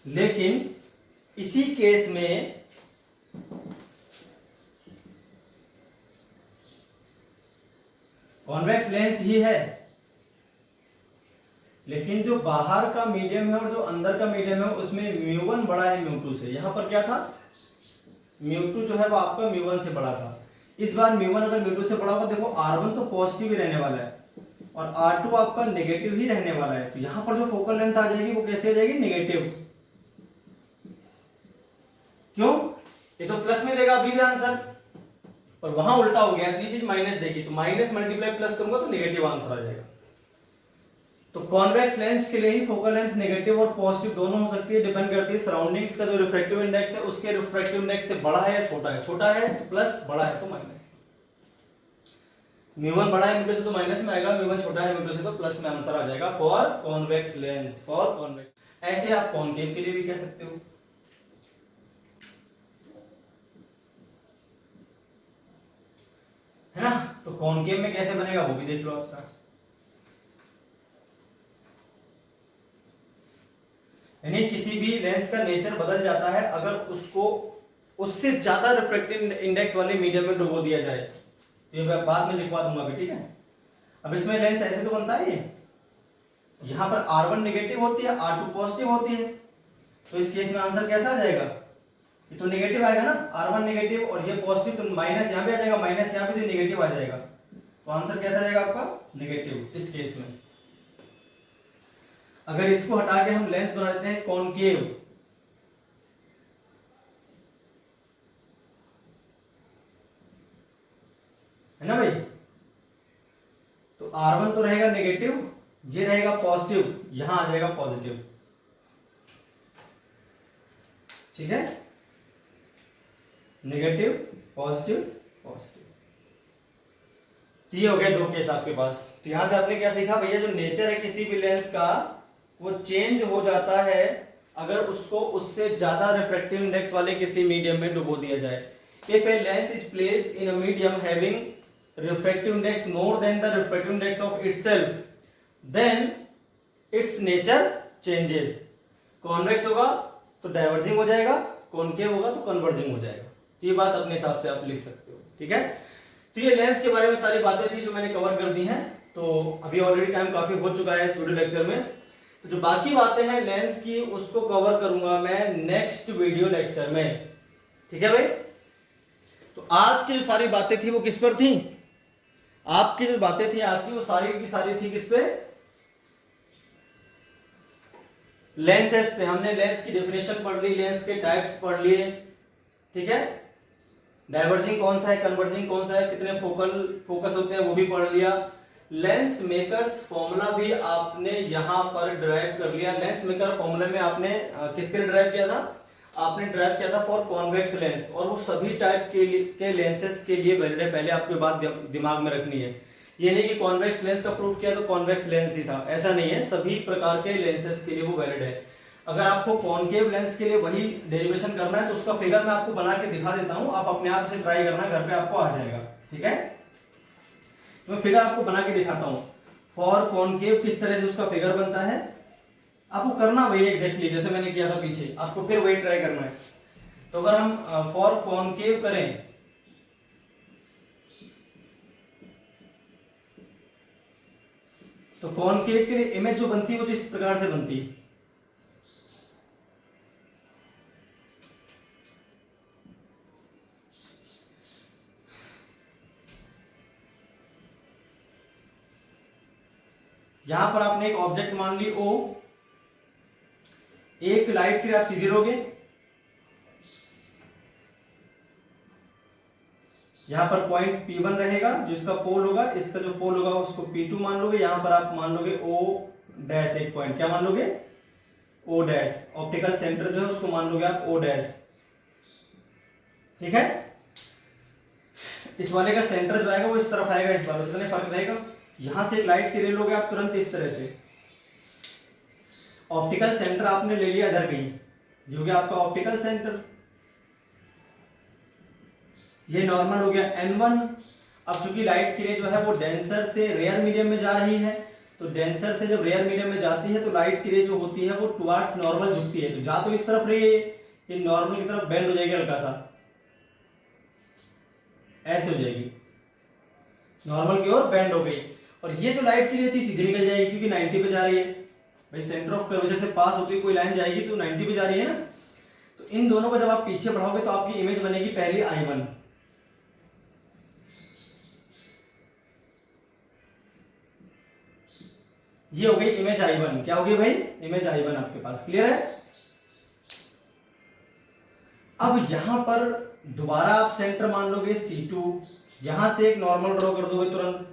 लेकिन इसी केस में कॉन्वेक्स लेंस ही है, लेकिन जो बाहर का मीडियम है और जो अंदर का मीडियम है उसमें म्यू1 बड़ा है म्यू2 से। यहां पर क्या था, म्यू2 जो है वो आपका म्यू1 से बड़ा था। इस बार म्यू1 अगर म्यू2 से बड़ा होगा, देखो R1 तो पॉजिटिव ही रहने वाला है और R2 आपका नेगेटिव ही रहने वाला है, तो यहां पर जो फोकल लेंथ आ जाएगी वो कैसे आ जाएगी, नेगेटिव। क्यों? ये तो प्लस में देगा अभी भी आंसर, और वहां उल्टा हो गया, ये चीज माइनस देगी, तो माइनस मल्टीप्लाई प्लस करूंगा तो नेगेटिव आंसर आ जाएगा। तो कॉन्वेक्स लेंस के लिए ही फोकल लेंथ नेगेटिव और पॉजिटिव दोनों हो सकती है, डिपेंड करती है सराउंडिंग्स का जो रिफ्रैक्टिव इंडेक्स है उसके रिफ्रैक्टिव इंडेक्स से बड़ा है या छोटा है। छोटा है तो प्लस, बड़ा है तो माइनस। म्यू1 बड़ा है म्यू2 से तो माइनस में आएगा, म्यू1 छोटा है म्यू2 से तो प्लस में आंसर आ जाएगा for convex lens, for convex. ऐसे आप कॉनकेव के लिए भी कह सकते हो, है ना। तो कॉनकेव में कैसे बनेगा वो भी देख लो आज का। यानी किसी भी लेंस का नेचर बदल जाता है अगर उसको उससे ज्यादा रिफ्रैक्टिव इंडेक्स वाले मीडियम में डुबो दिया जाए। तो ये बाद में लिखवा दूंगा अभी, ठीक है। अब इसमें लेंस ऐसे तो बनता है, ये यहां पर R1 नेगेटिव होती है, R2 पॉजिटिव होती है, तो इस केस में आंसर कैसा आ जाएगा, ये तो नेगेटिव आएगा ना, R1 नेगेटिव और ये पॉजिटिव, तो माइनस यहां पे आ जाएगा, माइनस यहां पे तो नेगेटिव आ जाएगा, तो आंसर कैसा आ जाएगा आपका, नेगेटिव इस केस में। अगर इसको हटा के हम लेंस बना देते हैं कॉनकेव, है ना भाई, तो R1 तो रहेगा नेगेटिव, ये रहेगा पॉजिटिव, यहां आ जाएगा पॉजिटिव, ठीक है, नेगेटिव पॉजिटिव पॉजिटिव। तो ये हो गए दो केस आपके पास। तो यहां से आपने क्या सीखा भैया, जो नेचर है किसी भी लेंस का वो चेंज हो जाता है अगर उसको उससे ज्यादा रिफ्रैक्टिव इंडेक्स वाले किसी मीडियम में डुबो दिया जाए। If a lens is placed in a medium having refractive index more than the refractive index of itself, then its nature changes. Convex होगा तो डाइवर्जिंग हो जाएगा, कॉनकेव होगा तो कन्वर्जिंग हो जाएगा। तो ये बात अपने हिसाब से आप लिख सकते हो, ठीक है। तो ये लेंस के बारे में सारी बातें थी जो मैंने कवर कर दी हैं। तो अभी ऑलरेडी टाइम काफी हो चुका है इस वीडियो लेक्चर में, तो जो बाकी बातें हैं लेंस की उसको कवर करूंगा मैं नेक्स्ट वीडियो लेक्चर में, ठीक है भाई। तो आज की जो सारी बातें थी वो किस पर थी, आपकी जो बातें थी आज की वो सारी की सारी थी किस पे, लेंसेस पे। हमने लेंस की डेफिनेशन पढ़ ली, लेंस के टाइप्स पढ़ लिए, ठीक है, डाइवर्जिंग कौन सा है, कन्वर्जिंग कौन सा है, कितने फोकस होते हैं वो भी पढ़ लिया। लेंस मेकर्स फॉर्मूला भी आपने यहां पर ड्राइव कर लिया। लेंस मेकर फॉर्मूला में आपने किसके लिए ड्राइव किया था, आपने ड्राइव किया था फॉर कॉन्वेक्स लेंस, और वो सभी टाइप के लेंसेस के लिए वैलिड है। पहले आपको बात दिमाग में रखनी है, ये नहीं कि कॉन्वेक्स लेंस का प्रूफ किया तो कॉन्वेक्स लेंस ही था, ऐसा नहीं है, सभी प्रकार के लेंसेस के लिए वो वैलिड है। अगर आपको कॉनकेव लेंस के लिए वही डेरिवेशन करना है तो उसका फिगर मैं आपको बना के दिखा देता हूं, आप अपने आप से ट्राई करना, घर पे आपको आ जाएगा, ठीक है। तो मैं फिगर आपको बना के दिखाता हूं फॉर कॉनकेव, किस तरह से उसका फिगर बनता है, आपको करना वही एग्जैक्टली जैसे मैंने किया था पीछे, आपको फिर वही ट्राई करना है। तो अगर हम फॉर कॉनकेव करें, तो कॉनकेव के लिए इमेज जो बनती है वो इस प्रकार से बनती है, यहां पर आपने एक ऑब्जेक्ट मान ली O, एक लाइट फिर आप सीधी रोगे, यहां पर पॉइंट P1 रहेगा जो इसका पोल होगा, इसका जो पोल होगा उसको P2 मान लोगे, यहां पर आप मान लोगे O डैश एक पॉइंट क्या मान लोगे, ओ डैश। ऑप्टिकल सेंटर जो है उसको मान लोगे आप ओ डैश, ठीक है। इस वाले का सेंटर जो आएगा वो इस तरफ आएगा, इस बार बस इतना फर्क रहेगा। यहां से एक लाइट की रे लोगे आप तुरंत इस तरह से, ऑप्टिकल सेंटर आपने ले लिया इधर कहीं, ये हो गया आपका ऑप्टिकल सेंटर, ये नॉर्मल हो गया N1। अब चूंकि लाइट की रे जो है वो डेंसर से रेयर मीडियम में जा रही है, तो डेंसर से जब रेयर मीडियम में जाती है तो लाइट की रे जो होती है वो टुवार्ड्स नॉर्मल झुकती है, तो जा तो इस तरफ रही है, ये नॉर्मल की तरफ बेंड हो जाएगी, हल्का सा ऐसे हो जाएगी, नॉर्मल की ओर बेंड हो गई। और ये जो लाइट की रे थी सीधी निकल जाएगी क्योंकि 90 पे जा रही है, भाई सेंटर ऑफ कर्वेचर से पास होती कोई लाइन जाएगी तो 90 पे जा रही है ना। तो इन दोनों को जब आप पीछे बढ़ाओगे तो आपकी इमेज बनेगी पहली I1, ये हो गई इमेज I1। क्या होगी भाई, इमेज I1 आपके पास, क्लियर है। अब यहां पर दोबारा आप सेंटर मान लोगे C2, यहां से एक नॉर्मल ड्रॉ कर दोगे तुरंत,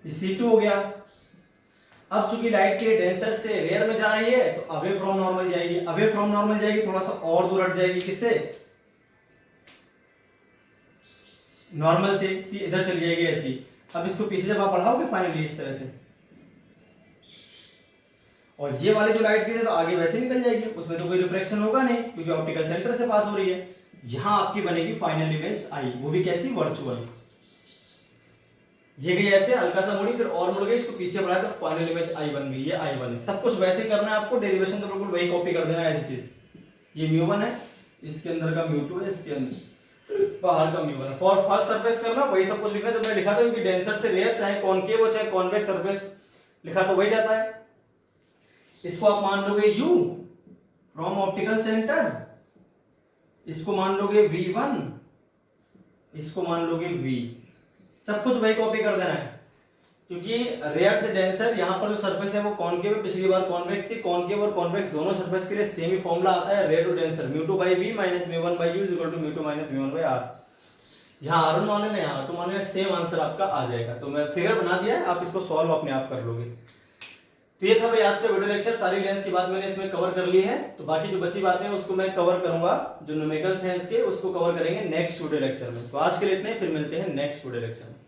C2 हो गया। अब चूंकि लाइट की डेंसर से रेयर में जा रही है तो अवे फ्रॉम नॉर्मल जाएगी, अवे फ्रॉम नॉर्मल जाएगी, थोड़ा सा और दूर हट जाएगी, किससे, नॉर्मल से, कि इधर चली जाएगी ऐसी। अब इसको पीछे जब आप बढ़ाओगे फाइनली इस तरह से, और ये वाली जो लाइट की है तो आगे वैसे निकल जाएगी, उसमें तो कोई रिफ्लेक्शन होगा नहीं क्योंकि ऑप्टिकल सेंटर से पास हो रही है। यहां आपकी बनेगी फाइनल इमेज आई, वो भी कैसी, वर्चुअल। ये गई ऐसे, हल्का सा मुड़ी, फिर और मुड़ गई, इसको पीछे बढ़ाया तो फाइनल इमेज आई बन गई, ये I1 है। सब कुछ वैसे ही करना है आपको, डेरिवेशन तो बिल्कुल वही कॉपी कर देना एज इट इज। ये μ1 है, इसके अंदर का μ2 है, इसके अंदर बाहर का μ1 है। फॉर फर्स्ट सरफेस करना वही सब कुछ लिखना जो मैं लिखा था, क्योंकि डेंसर से रेयर चाहे कॉनकेव हो चाहे कॉन्वेक्स सरफेस लिखा तो वही जाता है। इसको आप मान लोगे U फ्रॉम ऑप्टिकल सेंटर, इसको मान लोगे V1, इसको मान लोगे V, सब कुछ वही कॉपी कर देना है। क्योंकि रेयर से डेंसर, यहाँ पर जो सरफेस है वो कॉनकेव है, पिछली बार कॉन्वेक्स थी, कॉनकेव और कॉन्वेक्स दोनों सरफेस के लिए सेम ही फॉर्मूला आता है, rarer to denser μ2/v minus μ1/u is equal to μ2 minus μ1/r। यहाँ R1 मान लेना, यहाँ R2 मान लेना, सेम आंसर आपका आ जाएगा। तो मैं फिगर बना दिया है, आप इसको सॉल्व अपने आप कर लोगे। तो ये था भाई आज का वीडियो लेक्चर, सारी लेंस की बात मैंने इसमें कवर कर ली है। तो बाकी जो बची बातें हैं उसको मैं कवर करूंगा, जो न्यूमेरिकल्स हैं इसके उसको कवर करेंगे नेक्स्ट वीडियो लेक्चर में। तो आज के लिए इतने, फिर मिलते हैं नेक्स्ट वीडियो लेक्चर में।